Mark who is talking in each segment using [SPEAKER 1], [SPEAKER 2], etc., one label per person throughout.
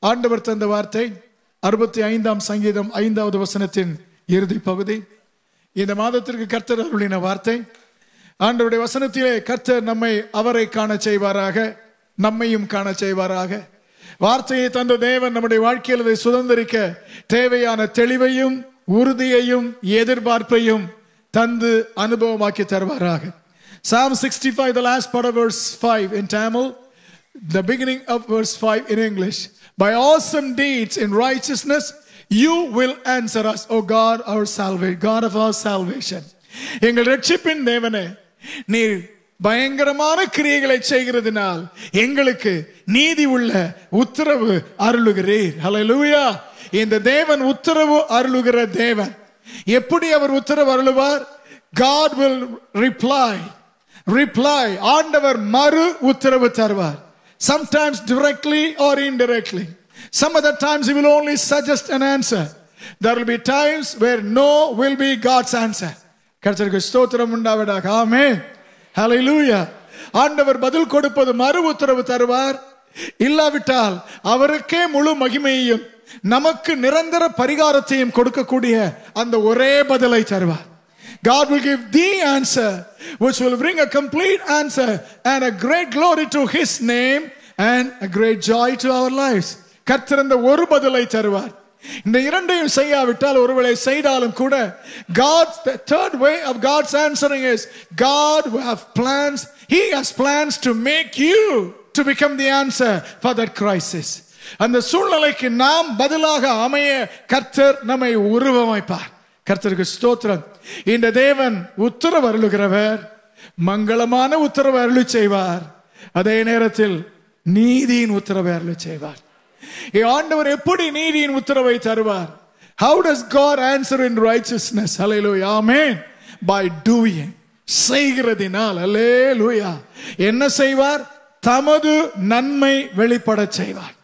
[SPEAKER 1] ஆண்டவர் தந்த வார்த்தை 65ஆம் சங்கீதம் 5வது வசனத்தின் இறுதி பகுதி. இந்த மாதத்திற்கு கர்த்தர் அருளின வார்த்தை. ஆண்டவருடைய வசனத்திலே கர்த்தர் நம்மை அவரை காண செய்வாராக, நம்மையும் காண செய்வாராக. வார்த்தையை தந்த தேவன் நம்முடைய வாழ்க்கையில் அதை சுதந்திரிக்க தேவையான தெளிவையும் உறுதியையும் எதிர்பார்ப்பையும் தந்து அனுபவமாக்கி தருவாராக. Psalm 65, the last part of verse 5 in Tamil, the beginning of verse 5 in English. By awesome deeds in righteousness, you will answer us, O God, our salvation, God of our salvation. எங்கள் ரட்சிப்பின் தேவனே, நீர் பயங்கரமான கிரியைகளை செய்கிறதினால் எங்களுக்கு நீதி உள்ள உத்தரவு அருளுகிறீர். ஹல்லேலூயா. இந்த தேவன் உத்தரவு அருளுகிற தேவன். எப்படி அவர் உத்தரவு அருளுவார்? God will reply. ஆண்டவர் மறு உத்தரவு தருவார். Sometimes directly or indirectly. Some other times he will only suggest an answer. There will be times where no will be God's answer. கர்த்தருக்கு ஸ்தோத்திரம் உண்டாவதாக. ஆமென். ஹல்லேலூயா. ஆண்டவர் பதில் கொடுப்பது மறு உத்தரவு தருவார். இல்லாவிட்டால் அவருக்கே முழு மகிமையையும் நமக்கு நிரந்தர பரிகாரத்தையும் கொடுக்கக்கூடிய அந்த ஒரே பதிலை தருவார். God will give the answer which will bring a complete answer and a great glory to his name and a great joy to our lives. கர்த்தர் அந்த ஒரு பதிலை தருவார். இந்த இரண்டையும் செய்யாவிட்டால், ஒருவேளை செய்தாலும் கூட, the third way of God's answering is God will have plans. He has plans to make you to become the answer for that crisis. அந்த சூழ்நிலைக்கு நாம் பதிலாக அமைய கர்த்தர் நம்மை உருவமைப்பார். கர்த்தருக்கு ஸ்தோத்திரம். இந்த தேவன் உத்தரவு அருளுகிறவர், மங்களமான உத்தரவு அருளி செய்வார். அதே நேரத்தில் நீதியின் உத்தரவை அருளி செய்வார். ஆண்டவர் எப்படி நீதியின் உத்தரவை தருவார்? How does God answer in righteousness? Hallelujah. Amen. By doing. செய்கிறதினால். Hallelujah. என்ன செய்வார்? தமது நன்மை வெளிப்பட செய்வார்.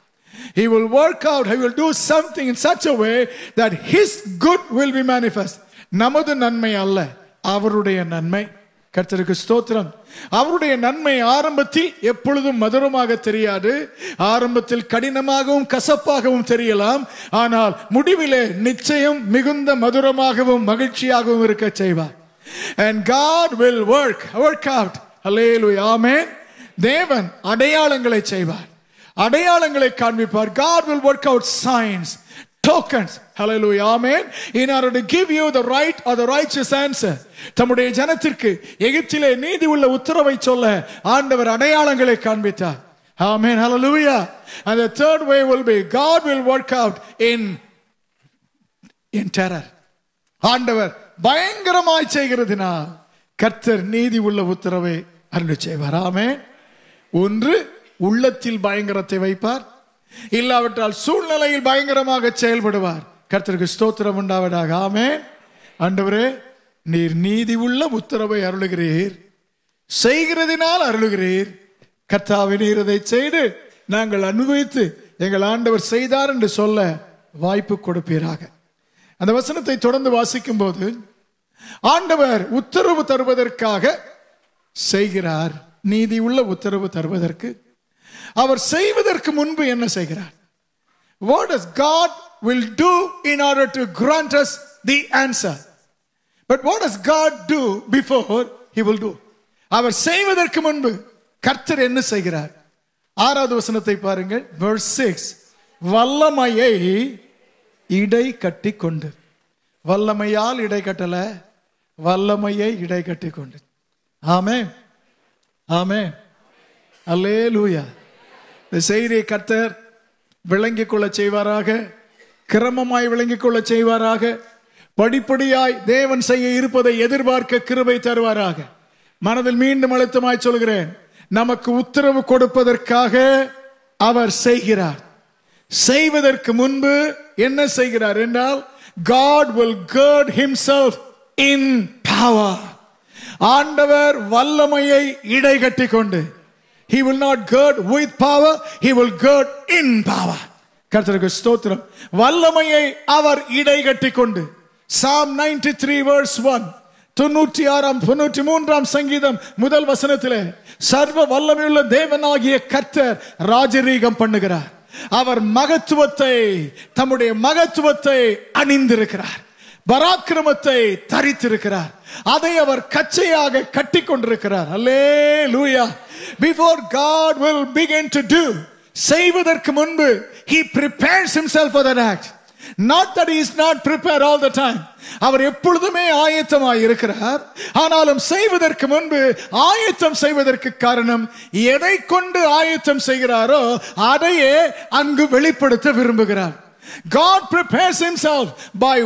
[SPEAKER 1] He will work out, he will do something in such a way that his good will be manifest. நமது நன்மை அல்ல, அவருடைய நன்மை. கர்த்தருக்கு ஸ்தோத்திரம். அவருடைய நன்மை ஆரம்பத்தில் எப்பொழுதும் மதுரமாக தெரியாது, ஆரம்பத்தில் கடினமாகவும் கசப்பாகவும் தெரியலாம். ஆனால் முடிவிலே நிச்சயம் மிகுந்த மதுரமாகவும் மகிழ்ச்சியாகவும் இருக்க செய்வார். And God will work out. Hallelujah. Amen. தேவன் அடையாளங்களை செய்வார், அடையாளங்களை காண்பிப்பார். God will work out signs, tokens. Hallelujah. Amen. In order to give you the right or the righteous answer. தம்முடைய ஜனத்திற்கு எகிப்திலே நீதி உள்ள உத்தரவை சொல்ல ஆண்டவர் அடையாளங்களை காண்பித்தார். Amen. Hallelujah. And the third way will be God will work out in terror. ஆண்டவர் பயங்கரமாய் செய்கிறதினால் கர்த்தர் நீதி உள்ள உத்தரவை அருளி செய்வார். ஆமென். ஒன்று, உள்ளத்தில் பயங்கரத்தை வைப்பார், இல்லாவிட்டால் சூழ்நிலையில் பயங்கரமாக செயல்படுவார். கர்த்தருக்கு ஸ்தோத்திரம் உண்டாவதாக. ஆமென். ஆண்டவரே, நீர் நீதி உள்ள உத்தரவை அருளுகிறீர், செய்கிறதினால் அருளுகிறீர். கர்த்தாவே, நீர் இதை செய்து நாங்கள் அனுபவித்து எங்கள் ஆண்டவர் செய்தார் என்று சொல்ல வாய்ப்பு கொடுப்பீராக. அந்த வசனத்தை தொடர்ந்து வாசிக்கும் போது ஆண்டவர் உத்தரவு தருவதற்காக செய்கிறார். நீதி உள்ள உத்தரவு தருவதற்கு அவர் செய்வதற்கு முன்பு என்ன செய்கிறார்? What does God will do in order to grant us the answer? But what does God do before he will do? அவர் செய்வதற்கு முன்பு கர்த்தர் என்ன செய்கிறார்? 6வது வசனத்தை பாருங்கள். verse 6. வல்லமையை இடை கட்டி கொண்டு. வல்லமையால் இடை கட்டல, வல்லமையை இடை கட்டி கொண்டு. ஆமென். ஆமென். அல்லேலூயா. இந்த செய்தியை கர்த்தர் விளங்கிக் கொள்ள செய்வாராக, கிரமமாய் விளங்கிக் கொள்ள செய்வாராக, படிப்படியாய் தேவன் செய்ய இருப்பதை எதிர்பார்க்க கிருபை தருவாராக. மனதில் மீண்டும் அழுத்தமாய் சொல்கிறேன், நமக்கு உத்தரவு கொடுப்பதற்காக அவர் செய்கிறார். செய்வதற்கு முன்பு என்ன செய்கிறார் என்றால், God will gird himself in power. ஆண்டவர் வல்லமையை இடை கட்டி கொண்டு, he will not gird with power, he will gird in power. கர்த்தருக்கு ஸ்தோத்திரம். வல்லமையை அவர் இடை கட்டி கொண்டு. Psalm 93 verse 1. 93ஆம் சங்கீதம் முதல் வசனத்திலே, சர்வ வல்லமையுள்ள தேவனாகிய கர்த்தர் ராஜரீகம் பண்ணுகிறார். அவர் மகத்துவத்தை, தம்முடைய மகத்துவத்தை அணிந்திருக்கிறார், பராக்கிரமத்தை தரித்திருக்கிறார், அதை அவர் கச்சையாக கட்டி கொண்டிருக்கிறார். அல்லேலூயா. Before God will begin to do, செய்வதற்கு முன்பு he prepares himself for that act. Not that he is not prepared all the time. அவர் எப்பொழுதுமே ஆயத்தமாய் இருக்கிறார். ஆனாலும் செய்வதற்கு முன்பு ஆயத்தம் செய்வதற்கு காரணம், எதை கொண்டு ஆயத்தம் செய்கிறாரோ அதையே அங்கு வெளிப்படுத்த விரும்புகிறார். God prepares himself by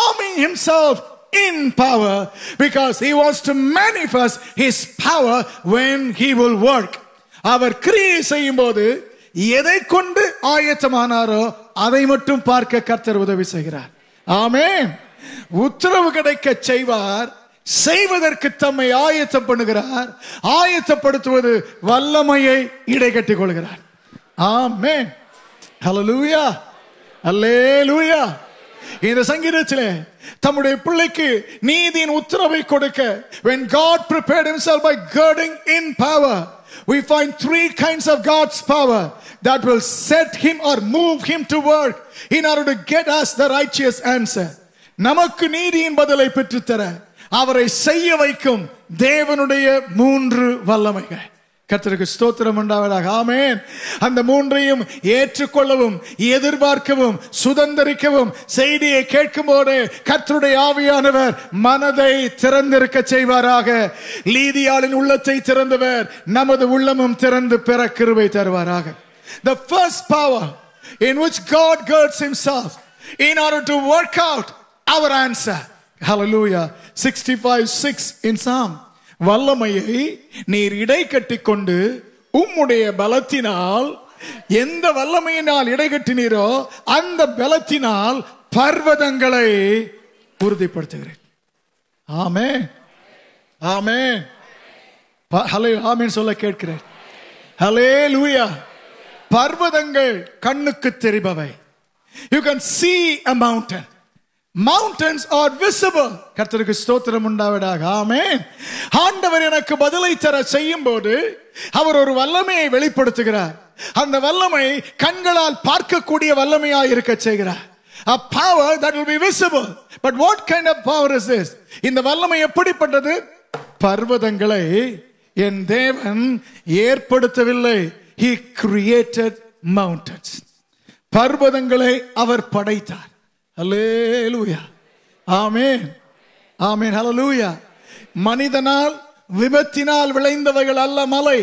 [SPEAKER 1] arming himself in power, because he wants to manifest his power when he will work. அவர் கிரியை செய்யும் போது எதை கொண்டு ஆயத்தமானாரோ அதை மட்டும் பார்க்க கர்த்தர் உதவி செய்கிறார். ஆமென். உத்தரவு கிடைக்க செய்வார், செய்வதற்கு தம்மை ஆயத்தம் பண்ணுகிறார், ஆயத்தப்படுத்துவது வல்லமையை இடைகட்டிக் கொள்கிறார். ஆமென். ஹல்லேலூயா, அல்லேலூயா. இந்த சங்கீதத்திலே தம்முடைய பிள்ளைக்கு நீதியின் உத்தரவை கொடுக்க, when God prepared himself by girding in power, we find three kinds of God's power that will set him or move him to work in order to get us the righteous answer. நமக்கு நீதியின் பதிலை பெற்றுத்தர அவரை செய்ய வைக்கும் தேவனுடைய மூன்று வல்லமைகள். கர்த்தருக்கு ஸ்தோத்திரம் உண்டாவதாக. ஆமென். அந்த மூன்றையும் ஏற்றுக்கொள்ளவும், எதிர்பார்க்கவும், சுதந்தரிக்கவும் செய்தியை கேட்கும் போது கர்த்தருடைய ஆவியானவர் மனதை திறந்திருக்க செய்வாராக. லீதியாளின் உள்ளத்தை திறந்தவர் நமது உள்ளமும் திறந்து பெற கிருபை தருவாராக. The first power in which God girds himself in order to work out our answer. Hallelujah. 65:6 in Psalm. வல்லமையை நீர் இடை கட்டிக்கொண்டு உம்முடைய பலத்தினால், எந்த வல்லமையினால் இடை கட்டினீரோ அந்த பலத்தினால் பர்வதங்களை உறுதிப்படுத்துகிறேன். ஆமென், ஆமென், ஆமென் சொல்ல கேட்கிறேன். ஹல்லேலூயா. பர்வதங்கள் கண்ணுக்கு தெரிபவை. You can see a mountain. Mountains are visible. கர்த்தருக்கு ஸ்தோத்திரம் உண்டாவதாக. ஆமென். ஆண்டவர் எனக்கு பதிலை தர செய்யும் போது அவர் ஒரு வல்லமையை வெளிப்படுத்துகிறார். அந்த வல்லமை கண்களால் பார்க்கக்கூடிய வல்லமையாய் இருக்க செய்கிறார். A power that will be visible. But what kind of power is this? இந்த வல்லமை எப்படிப்பட்டது? பர்வதங்களை என் தேவன் ஏற்படுத்தவில்லை. He created mountains. பர்வதங்களை அவர் படைத்தார். ஹல்லேலூயா. ஆமென், ஆமென், ஹல்லேலூயா. மனிதனால் விபத்தினால் விளைந்தவைகள் அல்ல மலை,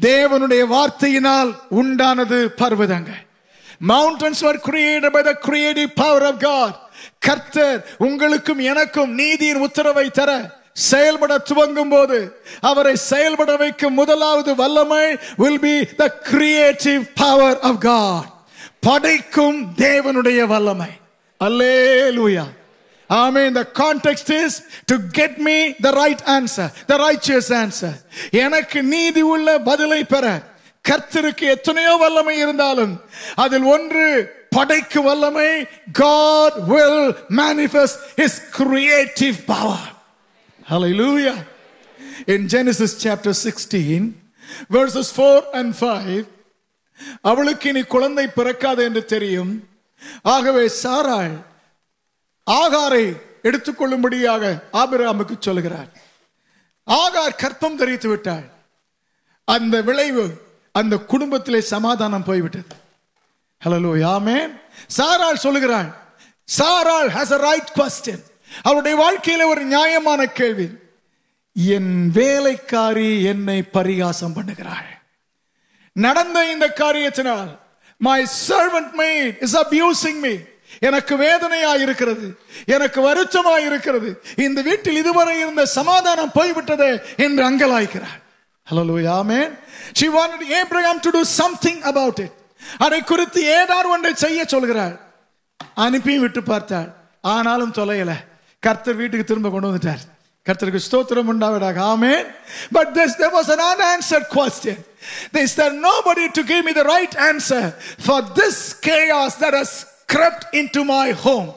[SPEAKER 1] தேவனுடைய வார்த்தையினால் உண்டானது பர்வதங்கள். Mountains were created by the creative power of God. கர்த்தர் உங்களுக்கும் எனக்கும் நீதியின் உத்தரவை தர செயல்பட துவங்கும் போது அவரை செயல்பட வைக்கும் முதலாவது வல்லமை will be the creative power of God. படைக்கும் தேவனுடைய வல்லமை. Hallelujah. Amen. The context is to get me the right answer, the righteous answer. எனக்கு நீதி உள்ள பதிலை பெற கர்த்தருக்கு எத்தனையோ வல்லமை இருந்தாலும் அதில் ஒன்று படைக்கும் வல்லமை. God will manifest his creative power. Hallelujah. In Genesis chapter 16 verses 4 and 5, அவளுக்கு இனி குழந்தை பிறக்காது என்று தெரியும். ஆகவே சாராள் ஆகாரை எடுத்துக்கொள்ளும்படியாக ஆபிரகாமுக்கு சொல்கிறார். ஆகார் கற்பம் தரித்து விட்டாள். அந்த விளைவு அந்த குடும்பத்திலே சமாதானம் போய்விட்டது. ஹல்லேலூயா. ஆமென். சாராள் சொல்கிறாள். சாராள் has a right question. அவருடைய வாழ்க்கையில ஒரு நியாயமான கேள்வி. என் வேலைக்காரி என்னை பரிகாசம் பண்ணுகிறாள். நடந்த இந்த காரியத்தினால் my servant maid is abusing me. எனக்கு வேதனையா இருக்கிறது, எனக்கு வருத்தமா இருக்கிறது, இந்த வீட்டில் இதுவரை இருந்த சமாதானம் போய்விட்டதே என்று அங்கலாய்க்கிறார். ஹல்லேலூயா. ஆமென். She wanted Abraham to do something about it. அதை குறித்து ஏதாவது ஒன்றை செய்ய சொல்கிறார். அனுப்பி விட்டு பார்த்தாள். ஆனாலும் தொலையல. கர்த்தர் வீட்டுக்கு திரும்ப கொண்டு வந்துட்டார். கர்த்தருக்கு ஸ்தோத்திரம் உண்டாவதாக. ஆமென். But there was an unanswered question. Is there nobody to give me the right answer for this chaos that has crept into my home?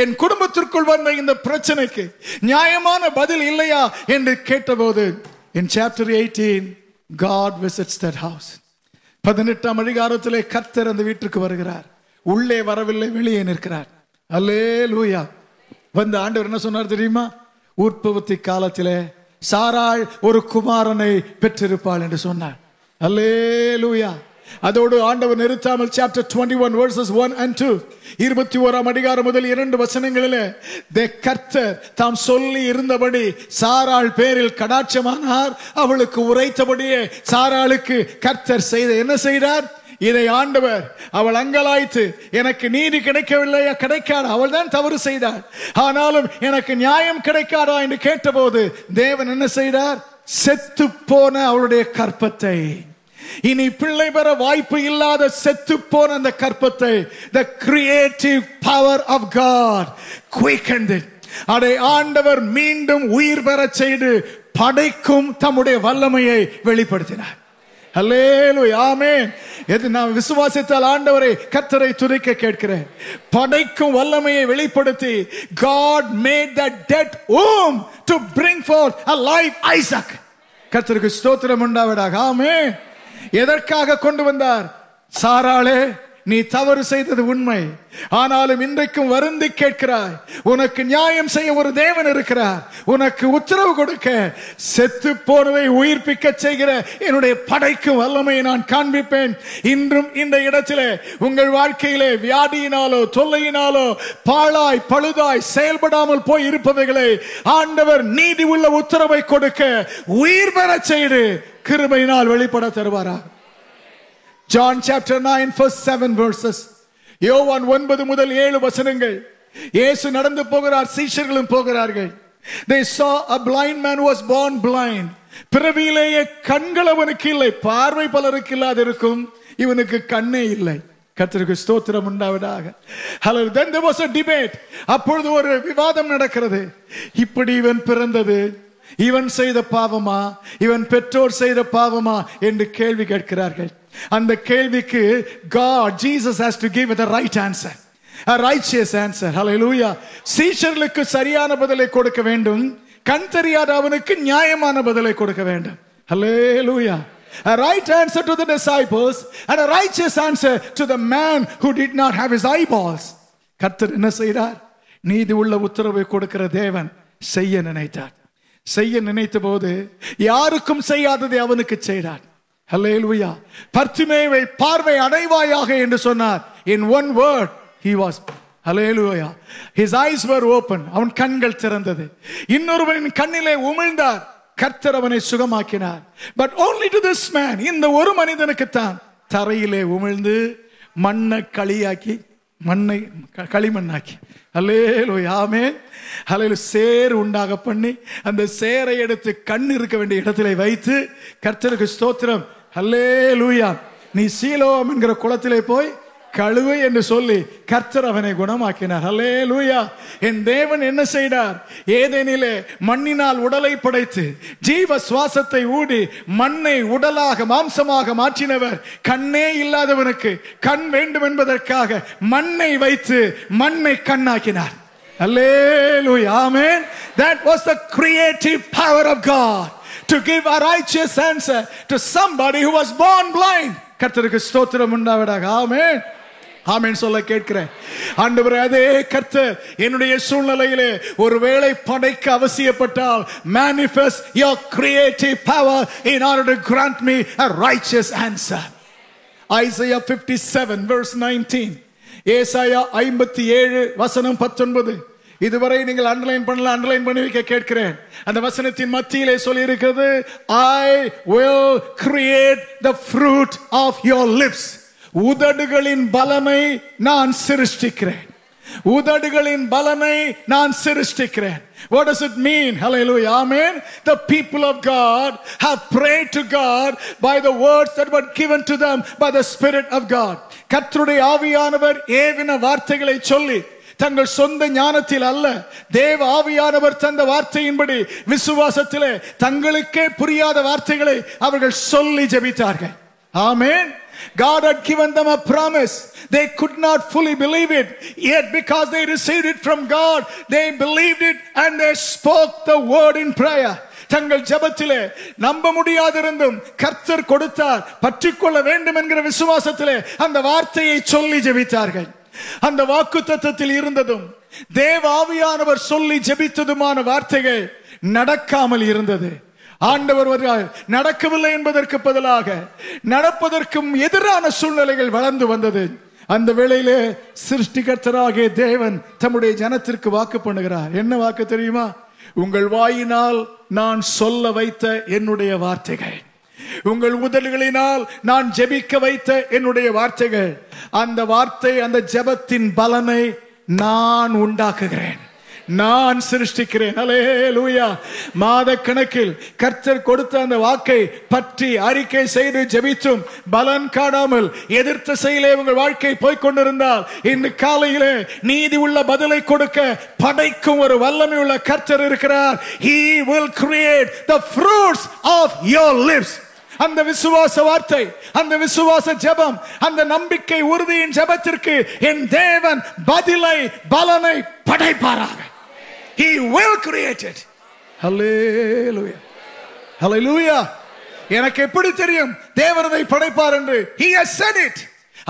[SPEAKER 1] என் குடும்பத்திற்குள் வந்த இந்த பிரச்சனைக்கு நியாயமான பதில் இல்லையா என்று கேட்டபோது in chapter 18 God visits that house. 18ஆம் அதிகாரத்திலே கர்த்தர் அந்த வீட்டுக்கு வருகிறார். உள்ளே வரவில்லை, வெளியே நிற்கிறார். அல்லேலூயா. வந்து ஆண்டவர் என்ன சொன்னார் தெரியுமா? உற்பத்தி காலத்திலே சாராள் ஒரு குமாரனை பெற்றிருப்பாள் என்று சொன்னார். அல்லேலூயா. அதோடு ஆண்டவர் நிறுத்தாமல் chapter 21 verses 1 and 2 21ஆம் அதிகாரம் முதல் 2 வசனங்களிலே கர்த்தர் தாம் சொல்லி இருந்தபடி சாராள் பேரில் கடாட்சமானார். அவளுக்கு உரைத்தபடியே சாராளுக்கு கர்த்தர் என்ன செய்தார்? இதை ஆண்டவர், அவள் அங்கலாய்த்து எனக்கு நீதி கிடைக்கவில்லையா? கிடைக்காதா? அவள் தான் தவறு செய்தாள், ஆனாலும் எனக்கு நியாயம் கிடைக்காதா என்று கேட்டபோது தேவன் என்ன செய்தார்? செத்து போன அவளுடைய கற்பத்தை, இனி பிள்ளை பெற வாய்ப்பு இல்லாத செத்து போன அந்த கற்பத்தை the creative power of God quickened it. அதை ஆண்டவர் மீண்டும் உயிர் பெற செய்து படைக்கும் தம்முடைய வல்லமையை வெளிப்படுத்தினார். அல்லேலூயா, ஆமென். எது நாம் விசுவாசித்தால் ஆண்டவரை கர்த்தரை துதிக்க கேட்கிறேன். படைக்கும் வல்லமையை வெளிப்படுத்தி God made that dead womb to bring forth a live Isaac. கர்த்தருக்கு ஸ்தோத்திரம் உண்டாவதாக. ஆமென். எதற்காக கொண்டு வந்தார்? சாராளே, நீ தவறு செய்தது உண்மை, ஆனாலும் இன்றைக்கும் வருந்தி கேட்கிறாய். உனக்கு நியாயம் செய்ய ஒரு தேவன் இருக்கிறார். உனக்கு உத்தரவு கொடுக்க செத்து போனதை உயிர்ப்பிக்க செய்கிற என்னுடைய படைக்கும் வல்லமையை நான் காண்பிப்பேன். இன்றும் இந்த இடத்திலே உங்கள் வாழ்க்கையிலே வியாதியினாலோ தொல்லையினாலோ பாழாய் பழுதாய் செயல்படாமல் போய் இருப்பவைகளை ஆண்டவர் நீதி உள்ள உத்தரவை கொடுக்க உயிர் பெற செய்து கிருபையினால் வெளிப்பட தருவாரா? John chapter 9 verse 7 verses. யோவான் 9 முதல் 7 வசனங்கள். இயேசு நடந்து போகிறார், சீஷர்களும் போகிறார்கள். They saw a blind man who was born blind. பிறவியிலேயே கண்கள் அவனுக்கு இல்லை. பார்வை பலருக்கு இல்லாது இருக்கும், இவனுக்கு கண்ணே இல்லை. கர்த்தருக்கு ஸ்தோத்திரம் உண்டாவதாக. Hallelujah. Then there was a debate. அப்பொழுது ஒரு விவாதம் நடக்கிறது. இப்படி இவன் பிறந்தது இவன் செய்த பாவமா, இவன் பெற்றோர் செய்த பாவமா என்று கேள்வி கேட்கிறார்கள். அந்த கேள்விக்கு God, Jesus has to give the right answer, a righteous answer. Hallelujah. சீஷர்களுக்கு சரியான பதிலை கொடுக்க வேண்டும், கண் தெரியாத அவனுக்கு நியாயமான பதிலை கொடுக்க வேண்டும். Hallelujah. A right answer to the disciples and a righteous answer to the man who did not have his eyeballs. கர்த்தர் என்ன செய்தார்? நீதி உள்ள உத்தரவை கொடுக்கிற தேவன் செய்ய நினைத்தார். செய்ய நினைத்த போது யாருக்கும் செய்யாததை அவனுக்கு செய்தார். ஹல்லேலூயா. பர்திமேயுவை பார்வை அடைவாயாக என்று சொன்னார். In one word he was, hallelujah, his eyes were open. அவன் கண்கள் திறந்தது. இன்னொருவனின் கண்ணிலே உமிழ்ந்தார். கர்த்தர் அவனை சுகமாக்கினார். But only to this man, இந்த ஒரு மனிதனுக்கு தான் தரையிலே உமிழ்ந்து மண்ணை களியாக்கி, மண்ணை களிமண்ணாக்கி, ஹல்லேலூயா, ஆமென், ஹல்லேலூயா, சேர் உண்டாக பண்ணி அந்த சேரை எடுத்து கண் இருக்க வேண்டிய இடத்திலே வைத்து கர்த்தருக்கு ஸ்தோத்திரம், ஹல்லேலூயா, நீ சீலோம் என்கிற குளத்திலே போய் கழுவு என்று சொல்லி கர்த்தர் அவனை குணமாக்கினார். ஹல்லேலூயா. என் தேவன் என்ன செய்தார்? ஏதேனிலே மண்ணினால் உடலை படைத்து ஜீவ சுவாசத்தை ஊடி மண்ணை உடலாக மாம்சமாக மாற்றினவர் கண்ணே இல்லாதவனுக்கு கண் வேண்டும் என்பதற்காக மண்ணை வைத்து மண்ணை கண்ணாக்கினார். Hallelujah. Amen. That was the creative power of God to give a righteous answer to somebody who was born blind. கர்த்தருக்கு ஸ்தோத்திரம் உண்டாவதாக. ஆமென். ஆமென் சொல்ல கேட்கிறேன். ஆண்டவரே, அதே கர்த்தர் என்னுடைய சூழ்நிலையிலே ஒருவேளை படைக்க அவசியப்பட்டால் manifest your creative power in order to grant me a righteous answer. Isaiah 57 verse 19. ஏசாயா 57 வசனம் 19. இதுவரை நீங்கள் அண்டர்லைன் பண்ணல, அண்டர்லைன் பண்ணி வைக்க கேட்கிறேன். அந்த வசனத்தின் மத்தியிலே சொல்லி இருக்கிறது, I will create the fruit of your lips. உதடுகளின் பலனை நான் சிருஷ்டிக்கிறேன். உதடுகளின் பலனை நான் சிருஷ்டிக்கிறேன். What does it mean? Hallelujah. Amen. The people of God have prayed to God by the words that were given to them by the Spirit of God. கர்த்தருடைய ஆவியானவர் ஏவின வார்த்தைகளை சொல்லி தங்கள் சொந்த ஞானத்தில் அல்ல, தேவ ஆவியானவர் தந்த வார்த்தையின்படி விசுவாசத்திலே தங்களுக்கே புரியாத வார்த்தைகளை அவர்கள் சொல்லி ஜெபித்தார்கள். ஆமென். God had given them a promise. They could not fully believe it. Yet because they received it from God, they believed it and they spoke the word in prayer. தங்கள் ஜெபத்திலே நம்ப முடியாதிருந்தும் கர்த்தர் கொடுத்தார், பற்றிக்கொள்ள வேண்டும் என்கிற விசுவாசத்திலே அந்த வார்த்தையை சொல்லி ஜெபித்தார்கள். அந்த வாக்குத்தத்தத்தில் இருந்ததும் தேவ ஆவியானவர் சொல்லி ஜெபித்ததுமான வார்த்தைகள் நடக்காமல் இருந்தது. ஆண்டவர் நடக்கவில்லை என்பதற்கு பதிலாக நடப்பதற்கும் எதிரான சூழ்நிலைகள் வளர்ந்து வந்தது. அந்த வேளையிலே சிருஷ்டிகர்த்தராகிய தேவன் தம்முடைய ஜனத்திற்கு வாக்கு பண்ணுகிறார். என்ன வாக்கு தெரியுமா? உங்கள் வாயினால் நான் சொல்ல வைத்த என்னுடைய வார்த்தைகள், உங்கள் உதடுகளினால் நான் ஜெபிக்க வைத்த என்னுடைய வார்த்தைகள், அந்த வார்த்தை, அந்த ஜெபத்தின் பலனை நான் உண்டாக்குகிறேன், நான் சிருஷ்டிக்கிறேன். அல்லேலூயா. மாத கணக்கில் கர்த்தர் கொடுத்த அந்த வாக்கை பற்றி அறிக்கை செய்து ஜெபித்தும் பலன் காணாமல் எதிர்த்த செயலே உங்கள் வாழ்க்கை போய்கொண்டிருந்தால் இன்று காலையிலே நீதி உள்ள பதிலை கொடுக்க படைக்கும் ஒரு வல்லமை உள்ள கர்த்தர் இருக்கிறார். He will create the fruits of your lips. அந்த விசுவாச வார்த்தை, அந்த விசுவாச ஜெபம், அந்த நம்பிக்கை உறுதியின் ஜெபத்திற்கு என் தேவன் பதிலை, பலனை படைப்பாராக. He will create it. Hallelujah. Hallelujah. எனக்கு எப்படி தெரியும் தேவன் அதை படைப்பார் என்று? He has said it.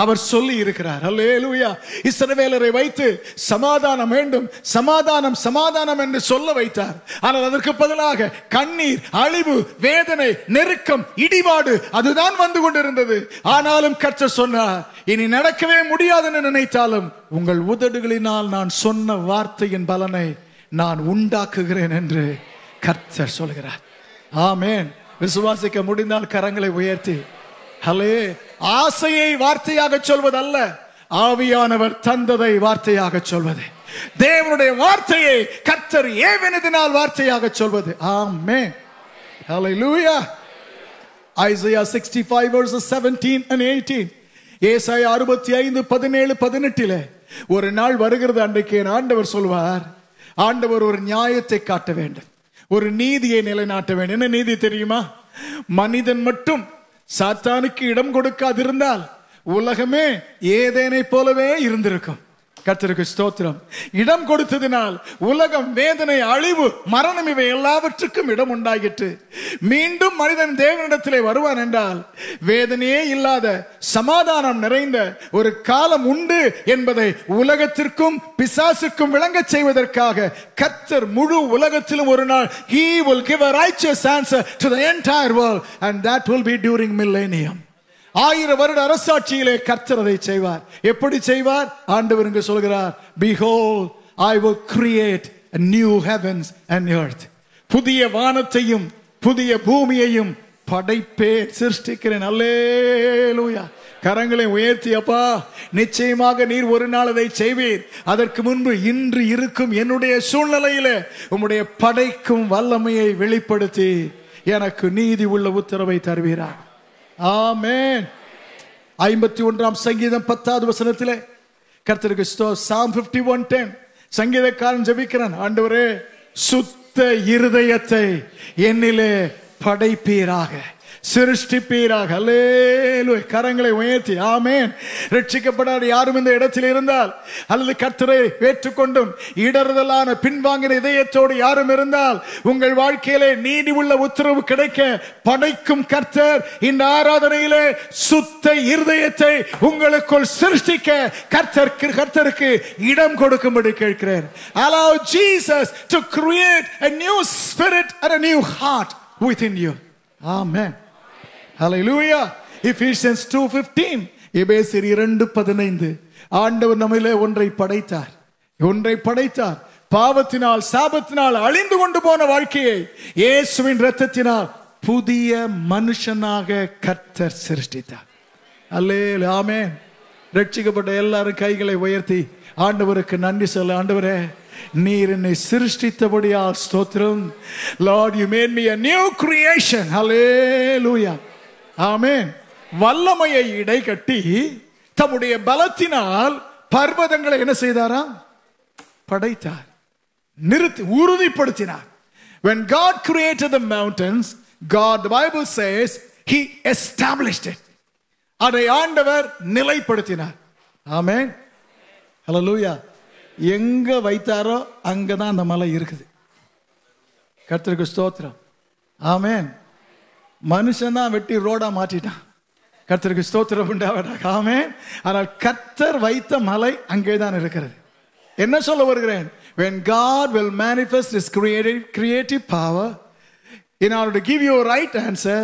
[SPEAKER 1] அவர் சொல்லி இருக்கிறார். அல்லேலூயா. இஸ்ரவேலரை வைத்து சமாதானம் வேண்டும், சமாதானம் சமாதானம் என்று சொல்ல வைத்தார். ஆனால் அதற்கு பதிலாக கண்ணீர், அழிவு, வேதனை, நெருக்கம், இடிபாடு அதுதான் வந்து கொண்டிருந்தது. ஆனாலும் கர்த்தர் சொன்னார், இனி நடக்கவே முடியாது என்று நினைத்தாலும் உங்கள் உதடுகளினால் நான் சொன்ன வார்த்தையின் பலனை நான் உண்டாக்குகிறேன் என்று கர்த்தர் சொல்கிறார். ஆமென். விசுவாசிக்க முடிந்தால் கரங்களை உயர்த்தி ஹலே. ஆசையை வார்த்தையாக சொல்வது அல்ல, ஆவியானவர் தந்ததை வார்த்தையாக சொல்வது. தேவனுடைய வார்த்தையை கர்த்தர் ஏவினதினால் வார்த்தையாக சொல்வது. ஆமென். ஹalleluya. Isaiah 65 verses 17 and 18. ஏசாயா 65 17 18 ஒரு நாள் வருகிறது, அன்றைக்கு ஆண்டவர் சொல்வார், ஆண்டவர் ஒரு நியாயத்தை காட்ட வேண்டும், ஒரு நீதியை நிலைநாட்ட வேண்டும். என்ன நீதி தெரியுமா? மனிதன் மட்டும் சாத்தானுக்கு இடம் கொடுக்காதிருந்தால் உலகமே ஏதேனை போலவே இருந்திருக்கும். கர்த்தருக்கு ஸ்தோத்திரம். இடம் கொடுத்ததினால் உலகம், வேதனை, அழிவு, மரணம் இவை எல்லாவற்றுக்கும் இடம் உண்டாகிட்டு மீண்டும் மனிதன் தேவனிடத்திலே வருவான் என்றால் வேதனையே இல்லாத சமாதானம் நிறைந்த ஒரு காலம் உண்டு என்பதை உலகத்திற்கும் பிசாசுக்கும் விளங்க செய்வதற்காக கர்த்தர் முழு உலகத்திலும் ஒரு நாள் He will give a righteous answer to the entire world and that will be during millennium. 1000 வருட அரசாட்சியிலே கர்த்தர் அதை செய்வார். எப்படி செய்வார்? ஆண்டவர் இங்கு சொல்கிறார், behold I will create a new heavens and earth. புதிய வானத்தையும் புதிய பூமியையும் படைப்பேன், சிருஷ்டிக்கிறேன். அல்லேலூயா. கரங்களை உயர்த்தி, அப்பா நிச்சயமாக நீர் ஒரு நாள் அதை செய்வீர். அதற்கு முன்பு இன்று இருக்கும் என்னுடைய சூழ்நிலையிலே உம்முடைய படைக்கும் வல்லமையை வெளிப்படுத்தி எனக்கு நீதி உள்ள உத்தரவை தருவீராக. ஆமென். 51ஆம் சங்கீதம் 10வது வசனத்திலே கர்த்தருக்கு Psalm 51:10 சங்கீதக்காரன் ஜெபிக்கிறான், ஆண்டவரே சுத்த இருதயத்தை என்னிலே படைப்பீராக, சிருஷ்டிப்பீராக. அல்லேலூயா. கரங்களை உயர்த்தி ஆமென். ரட்சிக்கப்படாத யாரும் இந்த இடத்தில் இருந்தால் அல்லது கர்த்தரை ஏற்றுக்கொண்டும் இடறுதலான பின்வாங்கின இதயத்தோடு யாரும் இருந்தால் உங்கள் வாழ்க்கையிலே நீதி உள்ள உத்தரவு கிடைக்க படைக்கும் கர்த்தர் இந்த ஆராதனையிலே சுத்த இருதயத்தை உங்களுக்குள் சிருஷ்டிக்க கர்த்தருக்கு இடம் கொடுக்கும்படி கேட்கிறேன். Allow Jesus to create a new spirit and a new heart within you. Amen. Hallelujah. Ephesians 2:15 எபேசியர் 2:15 ஆண்டவர் நம்மிலே ஒன்றை படைத்தார். பாவத்தினால் சாபத்தினால் அழிந்து கொண்டு போன வாழ்க்கையை இயேசுவின் இரத்தத்தினால் புதிய மனுஷனாக கர்த்தர் சிருஷ்டித்தார். அல்லேலூயா. ஆமென். ரட்சிக்கப்பட்ட எல்லாரும் கைகளை உயர்த்தி ஆண்டவருக்கு நன்றி சொல்ல. ஆண்டவரே நீர் என்னை சிருஷ்டித்தபடியால் ஸ்தோத்திரம். Lord, you made me a new creation. Hallelujah. ஆமென். வல்லமையை இடை கட்டி தம்முடைய பலத்தினால் பர்வதங்களை என்ன செய்தாராம்? படைத்தார், நிறுத்தி உறுதிப்படுத்தினார். When God created the mountains, God, the Bible says, He established it. அதை ஆண்டவர் நிலைப்படுத்தினார். ஆமென். ஹல்லேலூயா. எங்க வைத்தாரோ அங்கதான் அந்த மலை இருக்குது. கர்த்தருக்கு ஸ்தோத்திரம். ஆமென். மனுஷன் தான் வெட்டி ரோடா மாற்றிட்டான். கர்த்தருக்கு ஸ்தோத்திரம் உண்டாவதாக. ஆமென். ஆனால் கர்த்தர் வைத்த மலை அங்கேதான் இருக்கிறது. என்ன சொல்ல வருகிறேன்? When God will manifest His creative power in order to give you a right answer,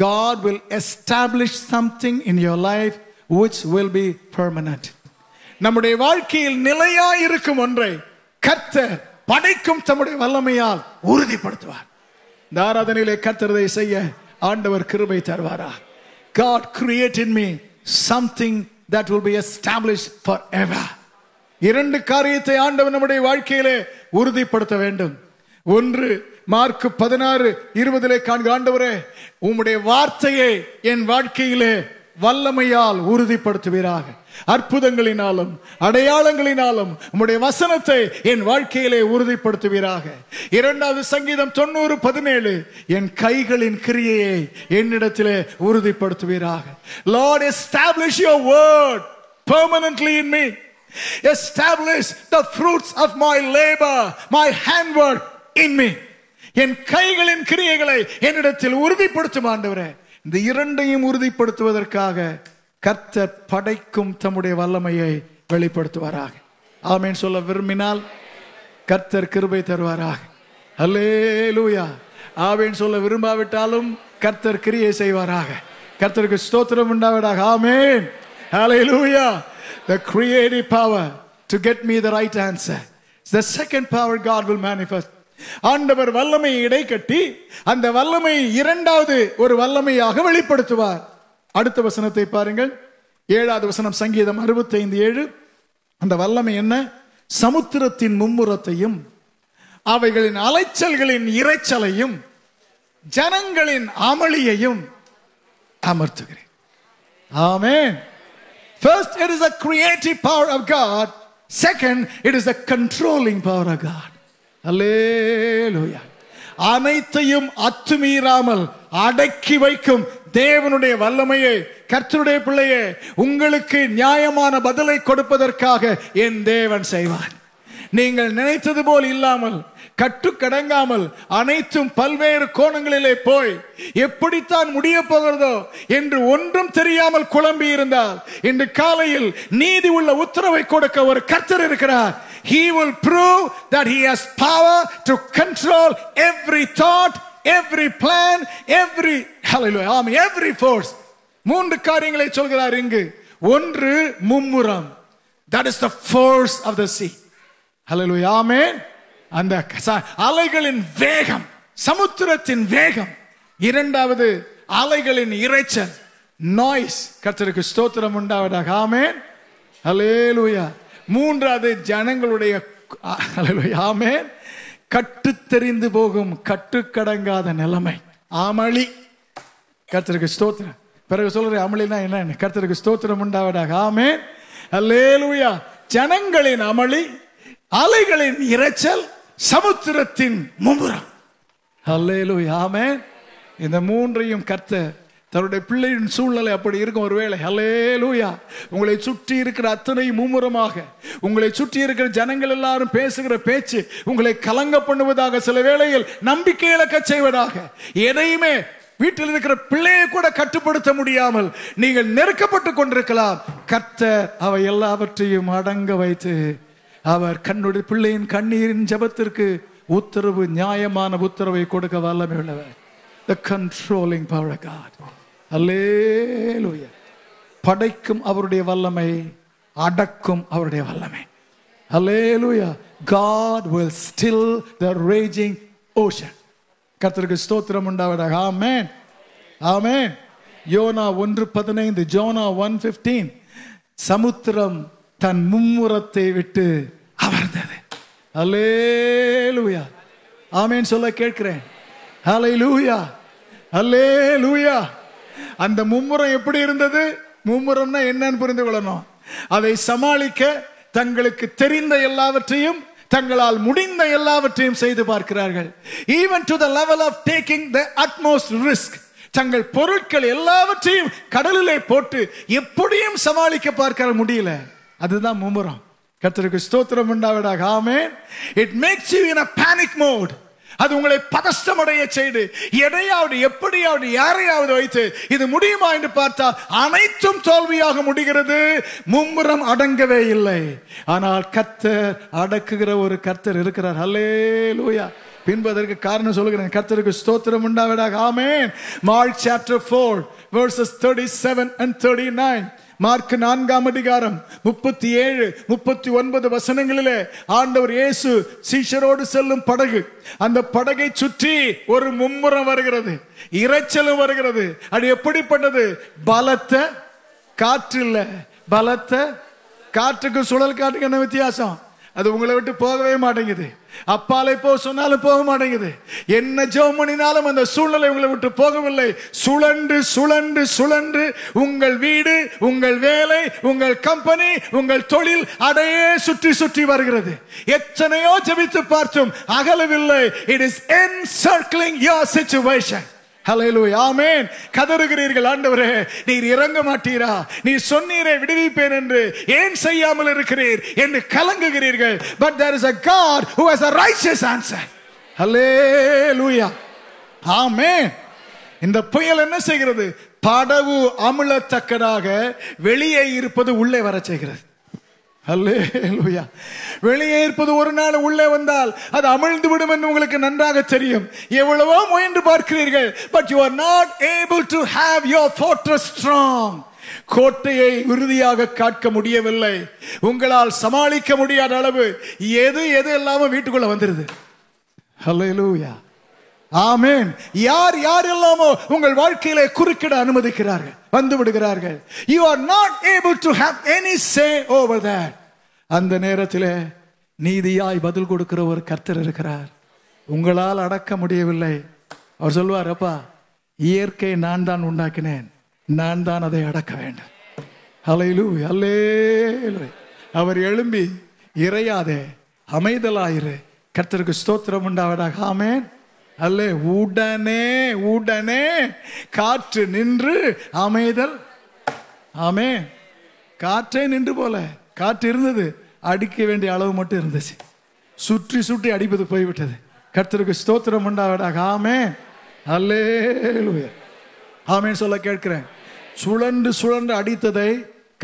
[SPEAKER 1] God will establish something in your life which will be permanent. நம்முடைய வாழ்க்கையில் நிலையாய் இருக்கும் ஒன்றை கர்த்தர் படைக்கும் தம்முடைய வல்லமையால் உறுதிப்படுத்துவார். இந்த ஆராதனையிலே கர்த்தர் இதை செய்ய ஆண்டவர் கிருபை தருவாரா? God created me something that will be established forever. இரண்டு காரியத்தை ஆண்டவர் நம்முடைய வாழ்க்கையிலே உறுதிப்படுத்த வேண்டும். ஒன்று, மார்க் 16:20 காண்கிற ஆண்டவரே, உம்முடைய வார்த்தையை என் வாழ்க்கையிலே வல்லமையால் உறுதிப்படுத்துவீராக. அற்புதங்களினாலும் அடையாளங்களினாலும் உம்முடைய வசனத்தை என் வாழ்க்கையிலே உறுதிப்படுத்துவீராக. இரண்டாவது சங்கீதம் 90:17, என் கைகளின் கிரியையை என்னிடத்திலே உறுதிப்படுத்துவீராக. Lord, establish your word permanently in me. Establish the fruits of my labor, my handwork in me. என் கைகளின் கிரியைகளை என்னிடத்தில் உறுதிப்படுத்தும் ஆண்டவரே. இந்த இரண்டையும் உறுதிப்படுத்துவதற்காக கர்த்தர் படைக்கும் தம்முடைய வல்லமையை வெளிப்படுத்துவாராக. ஆமென் சொல்ல விரும்பினால் கர்த்தர் கிருபை தருவாராக. அல்லேலூயா. ஆமென் சொல்ல விரும்பாவிட்டாலும் கர்த்தர் கிரியை செய்வாராக. கர்த்தருக்கு ஸ்தோத்திரம் உண்டாவதாக. Amen. Hallelujah. The creative power to get me the right answer. The second power God will manifest. ஆண்டவர் வல்லமையை இடைக்கட்டி அந்த வல்லமை இரண்டாவது ஒரு வல்லமையாக வெளிப்படுத்துவார். அடுத்த வசனத்தை பாருங்கள். 7வது வசனம், சங்கீதம் 65:7. அந்த வல்லமை என்ன? சமுத்திரத்தின் மும்முரத்தையும் அவைகளின் அலைச்சல்களின் இரைச்சலையும் ஜனங்களின் அமளியையும் அமர்த்துகிறேன். ஆமென். First, it is the creative power of God. Second, it is the controlling power of God. அல்லேலூயா. அனைத்தையும் அத்துமீறாமல் அடக்கி வைக்கும் தேவனுடைய வல்லமையை கர்த்தருடைய பிள்ளையே உங்களுக்கு நியாயமான பதிலை கொடுப்பதற்காக என் தேவன் செய்வார். நீங்கள் நினைத்தது போல் இல்லாமல் கட்டுக்கடங்காமல் அனைத்தும் பல்வேறு கோணங்களிலே போய் எப்படித்தான் முடிய போகிறதோ என்று ஒன்றும் தெரியாமல் குழம்பி இருந்தால் இன்று காலையில் நீதி உள்ள உத்தரவை கொடுக்க ஒரு கர்த்தர் இருக்கிறார். He will prove that he has power to control every thought, every plan, every hallelujah, every force. மூன்று காரியங்களை சொல்கிறார் இங்கு. ஒன்று, மும்முரம். That is the force of the sea. Hallelujah, amen. அந்த அலைகளின் வேகம், சமுத்திரத்தின் வேகம். இரண்டாவது, அலைகளின் இரைச்சல், நாய்ஸ். கர்த்தருக்கு ஸ்தோத்திரம் உண்டாவதாக. ஆமென். ஹல்லேலூயா. மூன்றாவது, ஜனங்களுடைய ஹல்லேலூயா ஆமென் கட்டு தெரிந்து போகும் கட்டுக்கடங்காத நிலைமை, அமளி. கர்த்தருக்கு ஸ்தோத்திரம். பிறகு சொல்ற அமளினா என்ன? கர்த்தருக்கு ஸ்தோத்திரம் உண்டாவதாக. ஆமென். ஹல்லேலூயா. ஜனங்களின் அமளி, அலைகளின் இரைச்சல், சமுத்திரத்தின் மும்முரம். ஹல்லேலூயா ஆமென். இந்த மூன்றையும் கர்த்தர் தன்னுடைய பிள்ளையின் சூழ்நிலை அப்படி இருக்கும். ஒருவேளை ஹல்லேலூயா உங்களை சுற்றி இருக்கிற அத்தனை மும்முரமாக, உங்களை சுற்றி இருக்கிற ஜனங்கள் எல்லாரும் பேசுகிற பேச்சு உங்களை கலங்க பண்ணுவதாக, சில வேளையில் நம்பிக்கை இழக்க செய்வதாக, எதையுமே வீட்டில் இருக்கிற பிள்ளையை கூட கட்டுப்படுத்த முடியாமல் நீங்கள் நெருக்கப்பட்டு கொண்டிருக்கலாம். கர்த்தர் அவை எல்லாவற்றையும் அடங்க வைத்து அவர் கண்ணுடைய பிள்ளையின் கண்ணீரின் ஜெபத்திற்கு உத்தரவு, நியாயமான உத்தரவை கொடுக்க வல்லமை உள்ளவர். The controlling power of God. Hallelujah. படைக்கும் அவருடைய வல்லமை, அடக்கும் அவருடைய வல்லமை. Hallelujah. God will still the raging ocean. கர்த்தருக்கு ஸ்தோத்திரம் உண்டாவதாக. ஆமென். ஆமென். யோனா 1:15, ஜோனா 1:15, சமுத்திரம் தன் மும்முரத்தை விட்டு அமர்ந்தது. ஹல்லேலூயா. ஆமென் சொல்ல கேட்கிறேன். ஹல்லேலூயா. ஹல்லேலூயா. அந்த மும்முரம் எப்படி இருந்தது? மும்முரம்னா என்னன்னு புரிந்து கொள்ளணும். அதை சமாளிக்க தங்களுக்கு தெரிந்த எல்லாவற்றையும், தங்களால் முடிந்த எல்லாவற்றையும் செய்து பார்க்கிறார்கள். Even to the level of taking the utmost risk. தங்கள் பொருட்கள் எல்லாவற்றையும் கடலிலே போட்டு எப்படியும் சமாளிக்க பார்க்க முடியல. அதுதான் மும்முரம். கர்த்தருக்கு ஸ்தோத்திரம் உண்டாவதாக. ஆமென். It makes you in a panic mode. அது உங்களை பதஷ்டமடைய செய்து எதையாவது எப்படியாவது யாரையாவது வைத்து இது முடியுமா என்று பார்த்தால் அனைத்தும் தோல்வியாக முடிகிறது. மும்முரம் அடங்கவே இல்லை. ஆனால் கர்த்தர் அடக்குகிற ஒரு கர்த்தர் இருக்கிறார். ஹல்லேலூயா. பின்பதற்கு காரணம் சொல்லுகிறேன். கர்த்தருக்கு ஸ்தோத்திரம் உண்டாவதாக. Amen. Mark chapter 4 verses 37 and 39. Mark 4ஆம் அதிகாரம் 37 39 வசனங்களிலே ஆண்டவர் இயேசு சீஷரோடு செல்லும் படகு, அந்த படகை சுற்றி ஒரு மும்முரம் வருகிறது, இரைச்சலும் வருகிறது. அது எப்படிப்பட்டது? பலத்த காற்று இல்ல, பலத்த காற்றுக்கு சுழல் காற்றுக்கு என்ன வித்தியாசம்? அது உங்களை விட்டு போகவே மாட்டேங்குது. அப்பாலை போ சொன்னாலும் போக மாட்டேங்குது. என்ன ஜெபம் பண்ணினாலும் அந்த சூழ்நிலை உங்களை விட்டு போகவில்லை. சுழன்று சுழன்று சுழன்று உங்கள் வீடு, உங்கள் வேலை, உங்கள் கம்பெனி, உங்கள் தொழில் அதையே சுற்றி சுற்றி வருகிறது. எத்தனையோ ஜெபித்து பார்த்தும் அகலவில்லை. It is encircling your situation. ஹல்லேலூயா. ஆமென். கதறுகிறீர்கள், ஆண்டவரே நீர் இறங்க மாட்டீரா, நீர் சொன்னீரே விடுவிப்பேன் என்று, ஏன் செய்யாமல் இருக்கிறீர் என்று கலங்குகிறீர்கள். But there is a God who has a righteous answer. ஹல்லேலூயா. ஆமென். இந்த புயல் என்ன செய்கிறது? படகு அமிழத்தக்கதாக வெளியே இருப்பது உள்ளே வர செய்கிறது. ஹல்லேலூயா. வெளியே இருப்பது ஒரு நாள் உள்ளே வந்தால் அது அமிழ்ந்து விடும் என்று உங்களுக்கு நன்றாக தெரியும். எவ்வளவோ முயன்று பார்க்கிறீர்கள், but you are not able to have your fortress strong. கோட்டையை உறுதியாக காக்க முடியவில்லை. உங்களால் சமாளிக்க முடியாத அளவு எது எல்லாம வீட்டுக்குள்ள வந்துருது. ஹல்லேலூயா. ஆமென். யார் எல்லாமோ உங்கள் வாழ்க்கையிலே குறுக்கிட அனுமதிக்கிறார்கள், வந்து விடுகிறார்கள். You are not able to have any say over that. அந்த நேரத்தில் நீதியாய் பதில் கொடுக்கிற ஒரு கர்த்தர் இருக்கிறார். உங்களால் அடக்க முடியவில்லை. அவர் சொல்வார், அப்பா இயற்கையை நான் தான் உண்டாக்கினேன், நான் தான் அதை அடக்க வேண்டும். ஹல்லேலூயா. ஹல்லேலூயா. அவர் எழும்பி இறையாதே, அமைதலாயிரு. கர்த்தருக்கு ஸ்தோத்திரம் உண்டாவதாக. ஆமென். அல்லே. உடனே உடனே காற்று நின்று அமைதல். ஆமென். காற்றே நின்று போல. காற்று இருந்தது, அடிக்க வேண்டிய அளவு மட்டும் இருந்துச்சு. சுற்றி சுற்றி அடிப்பது போய்விட்டது. கர்த்தருக்கு ஸ்தோத்திரம் உண்டாவதாக. ஆமென். அல்லேலூயா. ஆமென் சொல்ல கேட்கிறேன். சுழன்று சுழன்று அடித்ததை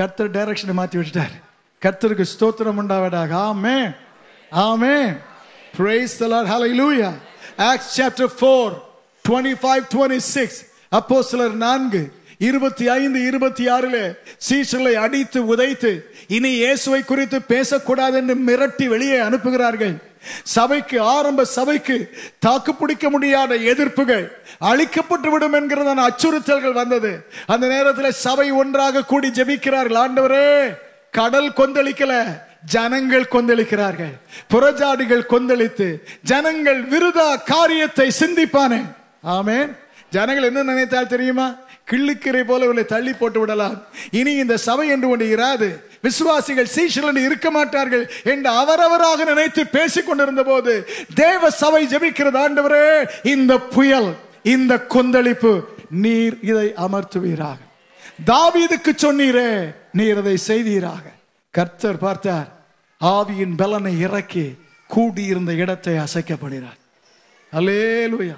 [SPEAKER 1] கர்த்தர் டைரக்ஷனை மாற்றி விட்டார். கர்த்தருக்கு ஸ்தோத்திரம் உண்டாவதாக. ஆமென். ஆமென். Praise the Lord. Hallelujah. Acts chapter 4 25-26. அப்போஸ்தலர் 4:25-26 சீஷர்களை அடித்து உதைத்து இனி இயேசுவை குறித்து பேசக்கூடாது என்று மிரட்டி வெளியே அனுப்புகிறார்கள். சபைக்கு, ஆரம்ப சபைக்கு தாக்கு பிடிக்க முடியாத எதிர்ப்புகள், அழிக்கப்பட்டு விடும் என்கிறதான அச்சுறுத்தல்கள் வந்தது. அந்த நேரத்தில் சபை ஒன்றாக கூடி ஜெபிக்கிறார்கள். ஆண்டவரே, கடல் கொந்தளிக்கல, ஜனங்கள் கொந்தளிக்கிறார்கள். புறஜாதிகள் கொந்தளித்து ஜனங்கள் விருதா காரியத்தை சிந்திப்பானே. ஆமென். ஜனங்கள் என்ன நினைத்தால் தெரியுமா? கிள்ளுக்கரை போல இவளை தள்ளி போட்டு விடலாம், இனி இந்த சபை என்று ஒன்று இராது, விசுவாசிகள் சீஷர்கள் இருக்க மாட்டார்கள் என்று அவரவராக நினைத்து பேசிக் கொண்டிருந்த போது தேவ சபை ஜெபிக்கிறது. ஆண்டவரே, இந்த புயல், இந்த கொந்தளிப்பு நீர் இதை அமர்த்துவீராக. தாவீதுக்கு சொன்னீரே, நீர் அதை செய்தீராக. கர்த்தர் பார்த்தார், ஆவியின் பலனை இறக்கி கூடியிருந்த இடத்தை அசைக்கப்படுகிறார். அல்லேலூயா.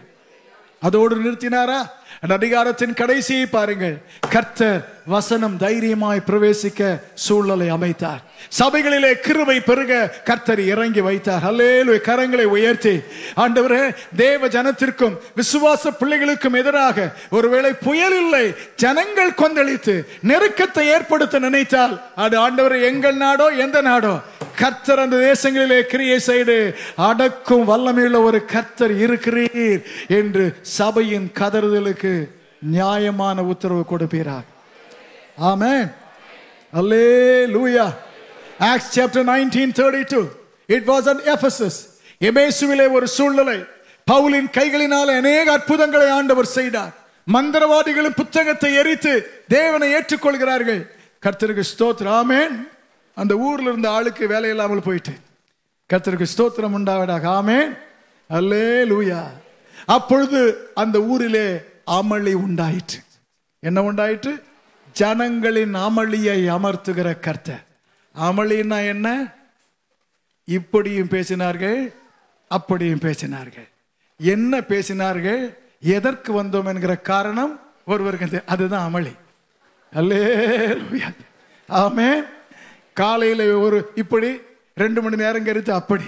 [SPEAKER 1] அதோடு நிறுத்தினாரா? அந்த அதிகாரத்தின் கடைசியை பாருங்கள். கர்த்தர் வசனம் தைரியமாய் பிரவேசிக்க சூழலை அமைத்தார். சபைகளிலே கிருபை பெருக கர்த்தர் இறங்கி வைத்தார். அல்லேலூயா. கரங்களை உயர்த்தி, ஆண்டவரே, தேவ ஜனத்திற்கும் விசுவாச பிள்ளைகளுக்கும் எதிராக ஒருவேளை புயல் இல்லை, ஜனங்கள் கொந்தளித்து நெருக்கத்தை ஏற்படுத்த நினைத்தால் அது ஆண்டவரே எங்கள் நாடோ எந்த நாடோ, கர்த்தர் அந்த தேசங்களிலே கிரியை செய்து அடக்கும் வல்லமையுள்ள ஒரு கர்த்தர் இருக்கிறீர் என்று சபையின் கதறுதலுக்கு நியாயமான உத்தரவு கொடுப்பீராக. ஆமென். அல்லேலூயா. Acts chapter 19:32. It was at Ephesus. எபேசுவிலே ஒரு சூழ்நிலை. பவுலின் கைகளினால் அநேக அற்புதங்களை ஆண்டவர் செய்தார். மந்திரவாதிகளும் புத்தகத்தை எரித்து தேவனை ஏற்றுக்கொள்கிறார்கள். கர்த்தருக்கு ஸ்தோத்திரம். ஆமென். அந்த ஊர்ல இருந்த ஆளுக்கு வேலை இல்லாமல் போயிட்டு, கர்த்தருக்கு ஸ்தோத்திரம் உண்டாவதாக. ஆமென். அல்லேலூயா. அப்பொழுது அந்த ஊரிலே அமளி உண்டாயிற்று. என்ன உண்டாயிற்று? ஜனங்களின் அமளியை அமர்த்துகிற கர்த்தர். அமளின்னா என்ன? இப்படியும் பேசினார்கள், அப்படியும் பேசினார்கள். என்ன பேசினார்கள், எதற்கு வந்தோம் என்கிற காரணம் ஒருவருக்கு, அதுதான் அமளி. அல்லேலூயா, ஆமென். காலையில ஒரு இப்படி 2 மணி நேரம் கழித்து அப்படி,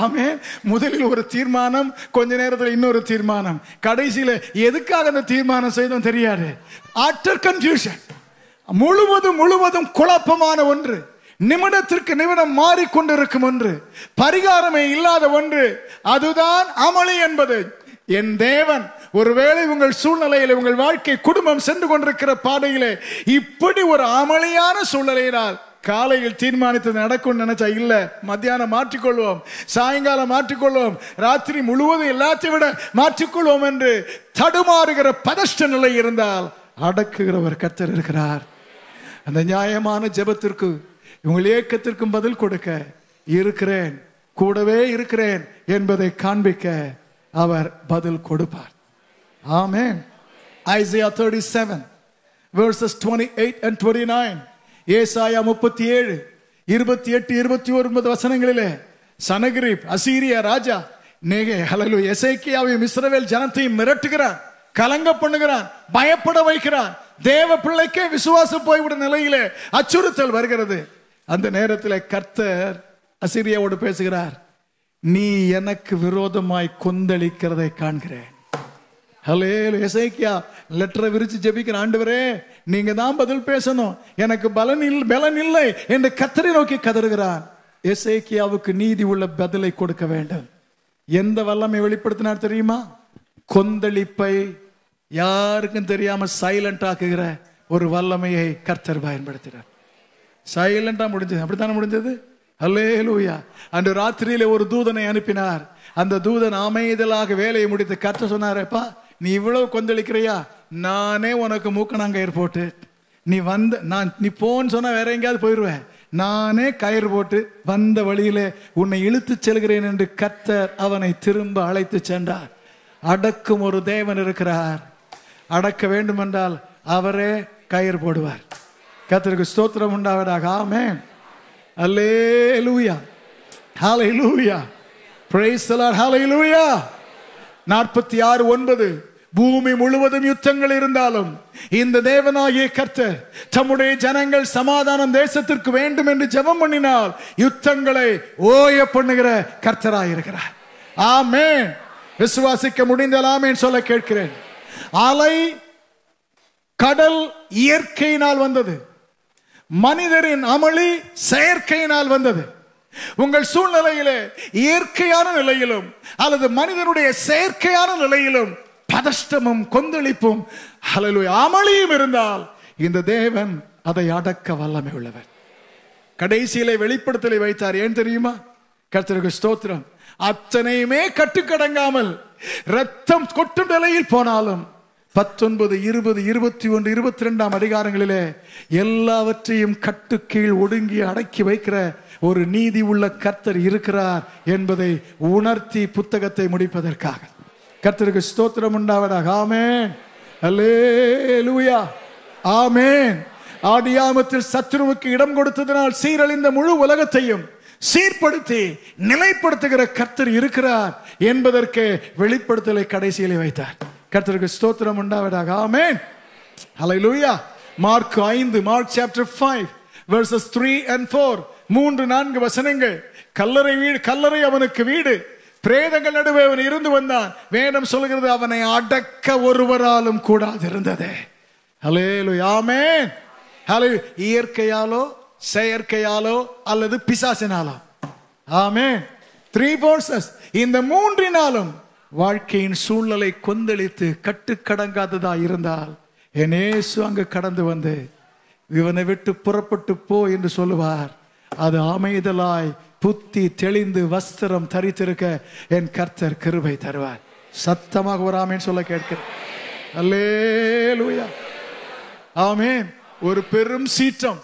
[SPEAKER 1] ஆமென். முதலில் ஒரு தீர்மானம், கொஞ்ச நேரத்தில் இன்னொரு தீர்மானம், கடைசியில எதுக்காக அந்த தீர்மானம் செய்தோம் தெரியாது. ஆஃப்டர் கன்ஃபியூஷன், முழுவதும் குழப்பமான ஒன்று, நிமிடத்திற்கு நிமிடம் மாறிக்கொண்டிருக்கும் ஒன்று, பரிகாரமே இல்லாத ஒன்று, அதுதான் அமளி என்பது. என் தேவன் ஒருவேளை உங்கள் சூழ்நிலையில, உங்கள் வாழ்க்கை குடும்பம் சென்று கொண்டிருக்கிற பாதையிலே இப்படி ஒரு அமளியான சூழ்நிலையினால் காலையில் தீர்மானித்தது நடக்கும் நினைச்சா இல்ல, மத்தியானம் மாற்றிக்கொள்வோம், சாயங்காலம் மாற்றிக்கொள்வோம், ராத்திரி முழுவதும் எல்லாத்தையும் விட மாற்றிக்கொள்வோம் என்று தடுமாறுகிற பதஷ்ட நிலை இருந்தால் அடக்குகிறவர் கர்த்தர் இருக்கிறார். அந்த நியாயமான ஜெபத்திற்கு, உங்கள் ஏக்கத்திற்கும் பதில் கொடுக்க இருக்கிறேன், கூடவே இருக்கிறேன் என்பதை காண்பிக்க அவர் பதில் கொடுப்பார். ஆமென். Isaiah 37 verses 28 and 29, ஏசாயா 37 28 29 வசனங்களிலே சனகிரிப் அசீரியா ராஜா எசேக்கியாவையும் இஸ்ரவேல் ஜனத்தையும் மிரட்டுகிறான், கலங்க பண்ணுகிறான், பயப்பட வைக்கிறான். தேவ பிள்ளைக்கே விசுவாசம் போய்விடும் நிலையிலே அச்சுறுத்தல் வருகிறது. அந்த நேரத்தில் கர்த்தர் அசீரியாவோடு பேசுகிறார், நீ எனக்கு விரோதமாய் கொந்தளிக்கிறதை காண்கிறேன். எசேக்கியா லெட்டரை விரிச்சு ஜெபிக்கிற, ஆண்டவரே நீங்க தான் பதில் பேசணும், எனக்கு பலன் இல்லை என்று கர்த்தரை நோக்கி கதறுகிறான். எசேக்கியாவுக்கு நீதி உள்ள பதிலை கொடுக்க வேண்டும். எந்த வல்லமை வெளிப்படுத்தினார் தெரியுமா? கொந்தளிப்பை யாருக்கும் தெரியாம சைலண்ட் ஆக்குகிற ஒரு வல்லமையை கர்த்தர் பயன்படுத்தினார். சைலண்டா முடிஞ்சது, அப்படித்தானே முடிஞ்சது. அல்லேலூயா. அன்று ராத்திரியில ஒரு தூதனை அனுப்பினார். அந்த தூதன் அமைதலாக வேலையை முடித்து கர்த்தர் சொன்னாரப்பா, நீ இவ்வளவு கொந்தளிக்கிறையா, நானே உனக்கு மூக்கணாங்கயிறு போட்டு நீ போன்னு சொன்னா வேற எங்கேயாவது போயிடுவேன், நானே கயிறு போட்டு வந்த வழியிலே உன்னை இழுத்து செல்கிறேன் என்று கர்த்தர் அவனை திரும்ப அழைத்து சென்றார். அடக்கும் ஒரு தேவன் இருக்கிறார். அடக்க வேண்டும் என்றால் அவரே கயிறு போடுவார். கர்த்தருக்கு ஸ்தோத்திரம் உண்டாவதாக. ஆமென். அல்லேலூயா, ஹல்லேலூயா, பிரைஸ் தி லார்ட், ஹல்லேலூயா. 46:9, பூமி முழுவதும் யுத்தங்கள் இருந்தாலும் இந்த தேவனாகிய கர்த்தர் தம்முடைய ஜனங்கள் சமாதானம் தேசத்திற்கு வேண்டும் என்று ஜெபம் பண்ணினால் யுத்தங்களை ஓய பண்ணுகிற கர்த்தராய் இருக்கிறார். ஆமென். விசுவாசிக்க முடிந்தால் ஆமென் சொல்ல கேட்கிறேன். அலை கடல் இயற்கையினால் வந்தது, மனிதரின் அமளி செயற்கையினால் வந்தது. உங்கள் சூழ்நிலையிலே இயற்கையான நிலையிலும் அல்லது மனிதனுடைய செயற்கையான நிலையிலும் பதஷ்டமும் கொந்தளிப்பும் அமளியும் இருந்தால் இந்த தேவன் அதை அடக்க வல்லமை உள்ளவர். கடைசியிலே வெளிப்படுத்தலை வைத்தார். ஏன் தெரியுமா? கர்த்தருக்கு ஸ்தோத்திரம். அத்தனையுமே கட்டுக்கடங்காமல் ரத்தம் கொட்டும் நிலையில் போனாலும் 19, 20, 21, 22 அதிகாரங்களிலே எல்லாவற்றையும் கட்டு கீழ் ஒடுங்கி அடக்கி வைக்கிற ஒரு நீதி உள்ள கர்த்தர் இருக்கிறார் என்பதை உணர்த்தி புத்தகத்தை முடிப்பதற்காக கர்த்தருக்கு ஸ்தோத்திரம் உண்டாவதாக. ஆமென். அல்லேலூயா, ஆமென். ஆதியாமத்தில் சத்துருவுக்கு இடம் கொடுத்ததனால் சீரழிந்த முழு உலகத்தையும் சீர்படுத்தி நிலைப்படுத்துகிற கர்த்தர் இருக்கிறார் என்பதற்கு வெளிப்படுத்தலை கடைசியிலே வைத்தார். கர்த்தருக்கு ஸ்தோத்திரம் உண்டாவதாக. Amen. Hallelujah. Mark 5, Mark chapter 5 verses 3 and 4, 3-4 வசனங்கள். கல்லறை அவனுக்கு வீடு, பிரேதங்கள் நடுவே அவன் இருந்து வந்தான். வேதம் சொல்கிறது அவனை அடக்க ஒருவராலும் கூடாது இருந்தது. ஹல்லேலூயா, ஆமென். ஹல்லேலூயா. இயற்கையாலோ செயற்கையாலோ அல்லது பிசாசினாலோ, ஆமென். 3 forces. இந்த மூன்றினாலும் வாழ்க்கையின் சூழ்நிலை கொந்தளித்து கட்டுக்கடங்காததா இருந்தால் என் இயேசு அங்கு கடந்து வந்து இவனை விட்டு புறப்பட்டு போ என்று சொல்லுவார். அது அமைதலாய் புத்தி தெளிந்து வஸ்திரம் தரித்திருக்க என் கர்த்தர் கிருபை தருவார். சத்தமாக ஒரு ஆமென் சொல்ல கேட்கிறேன். அல்லேலூயா, ஆமென். ஒரு பெரும் சீற்றம்,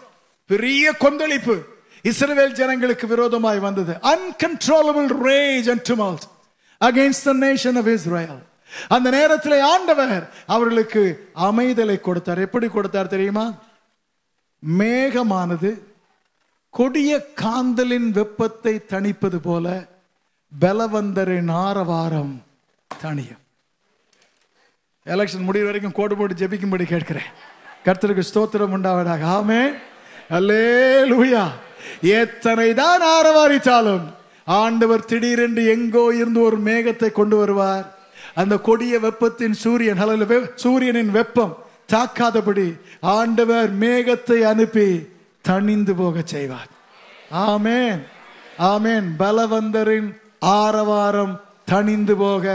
[SPEAKER 1] பெரிய கொந்தளிப்பு இஸ்ரவேல் ஜனங்களுக்கு விரோதமாய் வந்தது. Uncontrollable rage and tumult against the nation of Israel. அந்த நேரத்தில் ஆண்டவர் அவர்களுக்கு அமைதலை கொடுத்தார். எப்படி கொடுத்தார் தெரியுமா? மேகமானது கொடிய காந்தலின் வெப்பத்தை தணிப்பது போல பலவந்தரின் ஆரவாரம் தணியும். எலெக்ஷன் முடிவு வரைக்கும் கோடு போட்டு ஜெபிக்கும்படி கேட்கிறேன். கர்த்தருக்கு ஸ்தோத்திரம் உண்டாவதாக. ஆமென், அல்லேலூயா. எத்தனை தான் ஆரவாரித்தாலும் ஆண்டவர் திடீரென்று எங்கோ இருந்து ஒரு மேகத்தை கொண்டு வருவார். அந்த கொடிய வெப்பத்தின் சூரியனின் வெப்பம் தாக்காதபடி ஆண்டவர் மேகத்தை அனுப்பி தணிந்து போக செய்வார். ஆமென், ஆமென். பலவந்தரின் ஆரவாரம் தணிந்து போக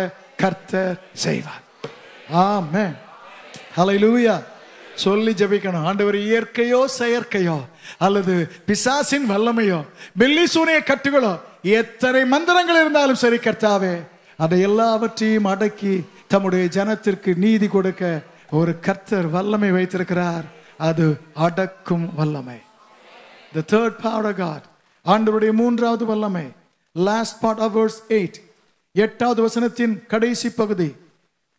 [SPEAKER 1] கர்த்தர் செய்வார். ஆமென், ஹல்லேலூயா. சொல்லி ஜெபிக்கணும். ஆண்டவர் இயற்கையோ செயற்கையோ அல்லது பிசாசின் வல்லமையோ பில்லிசூனிய கட்டுகளோ எத்தனை மந்திரங்கள் இருந்தாலும் சரி கர்த்தாவே, அதை எல்லாவற்றையும் அடக்கி தம்முடைய ஜனத்திற்கு நீதி கொடுக்க ஒரு கர்த்தர் வல்லமை வைத்திருக்கிறார். அது அடக்கும் வல்லமை. The third power of God. ஆண்டவருடைய மூன்றாவது வல்லமை. Last part of verse 8. 8வது வசனத்தின் கடைசி பகுதி.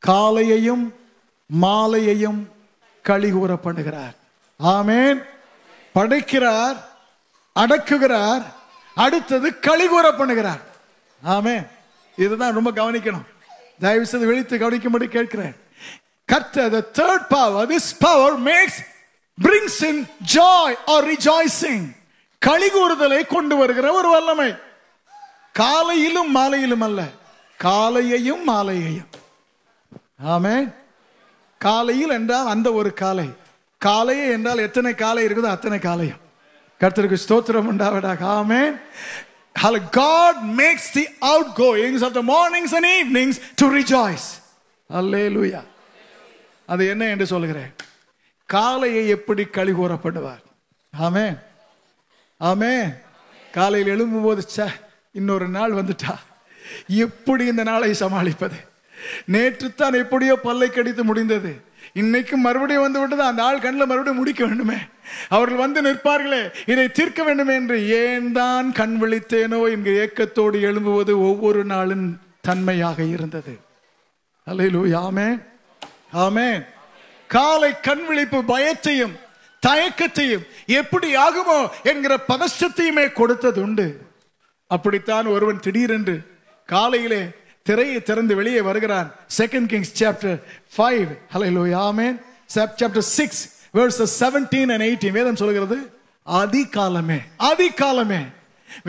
[SPEAKER 1] காலையையும் மாலையையும் களிகூர பண்ணுகிறார். ஆமென். படைக்கிறார், அடக்குகிறார், அடுத்தது களிகூர பண்ணுகிறார். ஆமென். இதுதான் ரொம்ப கவனிக்கணும். தயவு செய்து விழித்து கவனிக்கும்படி கேட்கிறேன். கர்த்தர், the third power, this power brings in joy or rejoicing. களிகூறுதலை கொண்டு வருகிற ஒரு வல்லமை. காலையிலும் மாலையிலும் அல்ல, காலையையும் மாலையையும். ஆமென். காலையில் என்றால் அந்த ஒரு காலை, காலையே என்றால் எத்தனை காலை இருக்குதோ அத்தனை காலையும். கர்த்தருக்கு ஸ்தோத்திரம் உண்டாவதாக. ஆமென். God makes the outgoings of the mornings and evenings to rejoice. Hallelujah. அது என்ன என்று சொல்கிறேன்? காலையை எப்படி களிகூர பண்ணுவார். ஆமென், ஆமென். காலையில் எழும்பும்போது இன்னொரு நாள் வந்துட்டா, எப்படி இந்த நாளை சமாளிப்பது? நேற்று தான் எப்படியோ பல்லை கடித்து முடிந்தது, இன்னைக்கு மறுபடியும் வந்து விட்டது. அந்த ஆள் கண்ணில் மறுபடியும் முடிக்க வேண்டுமே, அவர்கள் வந்து நிற்பார்களே, இதை தீர்க்க வேண்டுமே என்று ஏன் தான் கண் விழித்தேனோ என்கிற ஏக்கத்தோடு எழும்புவது ஒவ்வொரு நாளும் தன்மையாக இருந்தது. அல்லேலூயா. ஆமென், ஆமென். காலை கண் விழிப்பு பயத்தையும் தயக்கத்தையும் எப்படி ஆகுமோ என்கிற பதஷ்டத்தையுமே கொடுத்தது உண்டு. அப்படித்தான் ஒருவன் திடீரென்று காலையிலே திரையை திறந்து வெளியே வருகிறான். 2 Kings chapter 5. Hallelujah. Amen. Chapter 6 verses 17 and 18. வேதம் சொல்கிறது, அதிகாலமே அதிகாலமே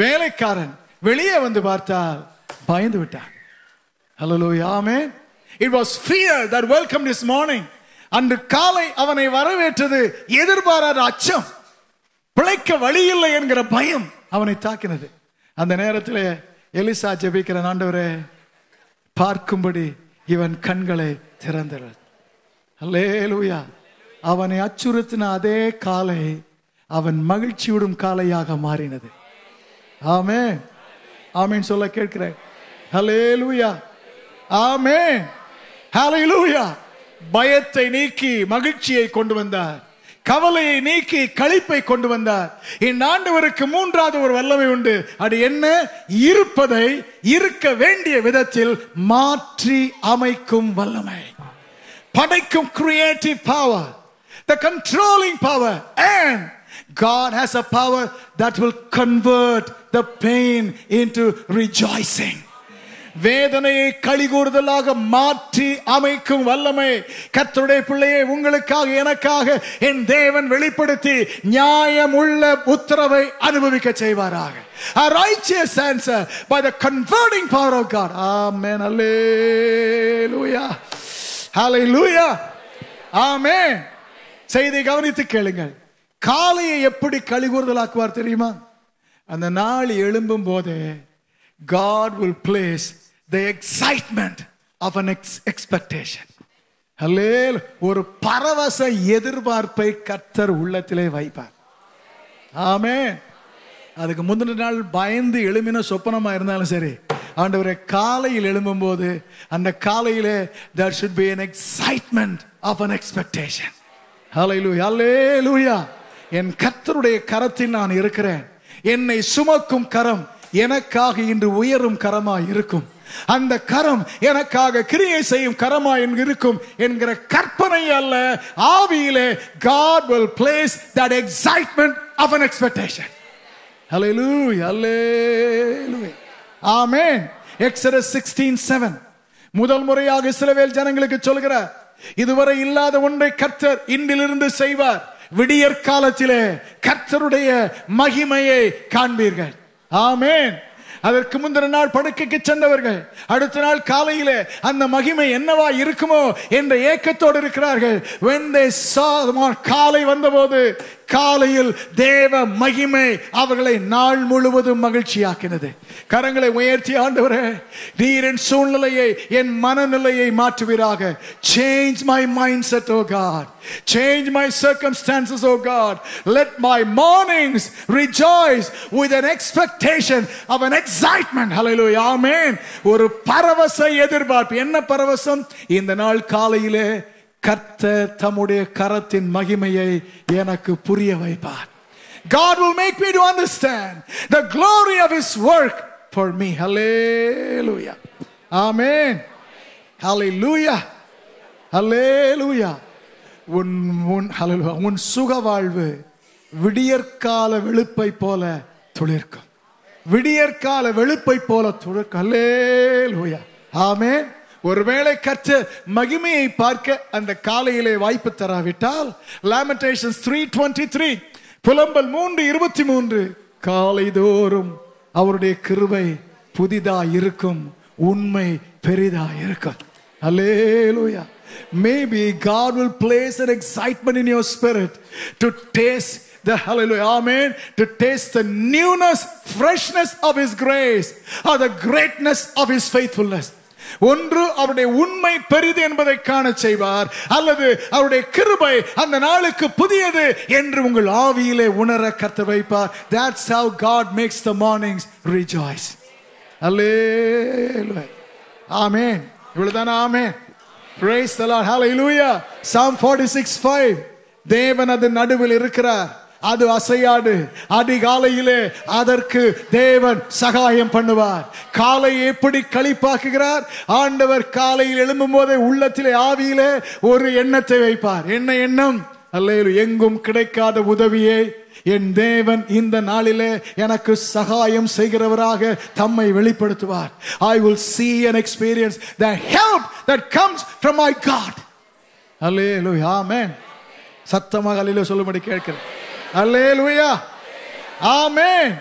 [SPEAKER 1] வேலைக்காரன் வெளியே வந்து பார்த்தால் பயந்து விட்டான். Hallelujah. Amen. It was fear that welcomed this morning. அன்று காலை அவனை வரவேற்றது எதிர்பாராத அச்சம், பிழைக்க வழி இல்லை என்கிற பயம் அவனை தாக்கினது. அந்த நேரத்தில் எலிசா ஜெபிக்கிற, ஆண்டவரே பார்க்கும்படி இவன் கண்களை திறந்தார். அல்லேலூயா. அவனை அச்சுறுத்தின அதே காலை அவன் மகிழ்ச்சியுடும் காலையாக மாறினது. ஆமென், ஆமென் சொல்ல கேட்கிறேன். அல்லேலூயா, ஆமென், ஹல்லேலூயா. பயத்தை நீக்கி மகிழ்ச்சியை கொண்டு வந்தார், கவலையை நீக்கி களிப்பை கொண்டு வந்தார். இந்த ஆண்டவருக்கு மூன்றாவது ஒரு வல்லமை உண்டு. அது என்ன? இருப்பதை இருக்க வேண்டிய விதத்தில் மாற்றி அமைக்கும் வல்லமை. படைக்கும் creative power, the controlling power, and God has a power that will convert the pain into rejoicing. வேதனையை களிகூறுதலாக மாற்றி அமைக்கும் வல்லமை கர்த்தருடைய பிள்ளையை உங்களுக்காக எனக்காக என் தேவன் வெளிப்படுத்தி நியாயமுள்ள உத்தரவை அனுபவிக்க செய்வாராக. A righteous answer by the converting power of God. Amen. Hallelujah. Hallelujah. Amen. செய்தியை கவனித்து கேளுங்கள். காலையை எப்படி களிகூறுதலாக்குவார் தெரியுமா? அந்த நாள் எழும்பும் போதே God will place the excitement of an expectation. Hallelujah. ஒரு பரவச எதிர்பார்ப்பை கர்த்தர் உள்ளத்திலே வைப்பார். ஆமென். அதுக்கு முந்தின நாள் பயந்து எழும்பின சொப்பனமா இருந்தாலும் சரி, ஆண்டவரே காலையில் எழும்பும் போது அந்த காலையிலே there should be an excitement of an expectation. Hallelujah. Hallelujah. என் கர்த்தருடைய கரத்தில் நான் இருக்கிறேன், என்னை சுமக்கும் கரம் எனக்காக இன்று உயரும் கரமாய் இருக்கும், அந்த கரம் எனக்காக கிரியை செய்யும் கரமாய் இருக்கும் என்கிற கற்பனை அல்ல, ஆவியிலே God will place that excitement of an expectation. Hallelujah. Hallelujah. Amen. Exodus 16:7 முதல் முறையாக இஸ்ரவேல் ஜனங்களுக்கு சொல்கிறார், இதுவரை இல்லாத ஒன்றை கர்த்தர் இன்றிலிருந்து செய்வார். விடியற் காலத்திலே கர்த்தருடைய மகிமையை காண்பீர்கள். ஆமென். அதற்கு முந்தின நாள் படுக்கைக்கு சென்றவர்கள் அடுத்த நாள் காலையிலே அந்த மகிமை என்னவா இருக்குமோ என்ற ஏக்கத்தோடு இருக்கிறார்கள். when they saw, காலை வந்தபோது காலையில் தேவ மகிமை அவர்களை நாள் முழுவதும் மகிழ்ச்சியாக்கினது. கரங்களை உயர்த்தி, ஆண்டவரே நீர் என் சூழ்நிலையை, என் மனநிலையை மாற்றுவீராக. Change my mindset, oh God. Change my circumstances, oh God. Let my mornings rejoice with an expectation of an excitement. Hallelujah. Amen. ஒரு பரவச எதிர்பார்ப்பு. என்ன பரவசம்? இந்த நாள் காலையிலே கர்த்தர் தம்முடைய கரத்தின் மகிமையை எனக்கு புரிய வைப்பார். God will make me to understand the glory of his work for me. Hallelujah. Amen. Hallelujah. Hallelujah. உன் சுக வாழ்வு விடியற்கால வெளுப்பை போல துளிர்க்கும். விடியற்கால வெளுப்பை போல துளிர்க்கும். ஹல்லேலூயா. ஆமென். ஒருவேளை கர்த்தர் மகிமையை பார்க்க அந்த காலையிலே வாய்ப்பு தராவிட்டால், Lamentations 3:23, புலம்பல் 3:23, காலைதோறும் அவருடைய கிருபை புதிதா இருக்கும், உண்மை பெரிதா இருக்கும். ஹல்லேலூயா. Maybe God will place an excitement in your spirit to taste the hallelujah, amen, to taste the newness, freshness of his grace or the greatness of his faithfulness. ஒன்று அவருடைய உண்மை பெரிது என்பதை காண செய்வார், அல்லது அவருடைய கிருபை அந்த நாளுக்கு புதியது என்று உங்கள் ஆவியிலே உணர கர்த்தர் வைப்பார். That's how God makes the mornings rejoice. Hallelujah. Amen. இவ்வளவுதானா? ஆமென். Praise the Lord. Hallelujah. Psalm 46:5, தேவன் அது நடுவில் இருக்கிறார், அது அசையாது. அதிகாலையிலே அதற்கு தேவன் சகாயம் பண்ணுவார். காலை எப்படி களிப்பாக்குகிறார்? ஆண்டவர் காலையில் எழும்பும் போதே உள்ளத்திலே, ஆவியிலே ஒரு எண்ணத்தை வைப்பார். என்ன எண்ணம்? அல்லேலூயா. எங்கும் கிடைக்காத உதவியை என் தேவன் இந்த நாளிலே எனக்கு சகாயம் செய்கிறவராக தம்மை வெளிப்படுத்துவார். I will see and experience the help that comes from my God. அல்லேலூயா. ஆமென். சத்தமாக அல்லேலூயா சொல்லும்படி கேட்கிறேன். அல்லேலூயா. ஆமென்.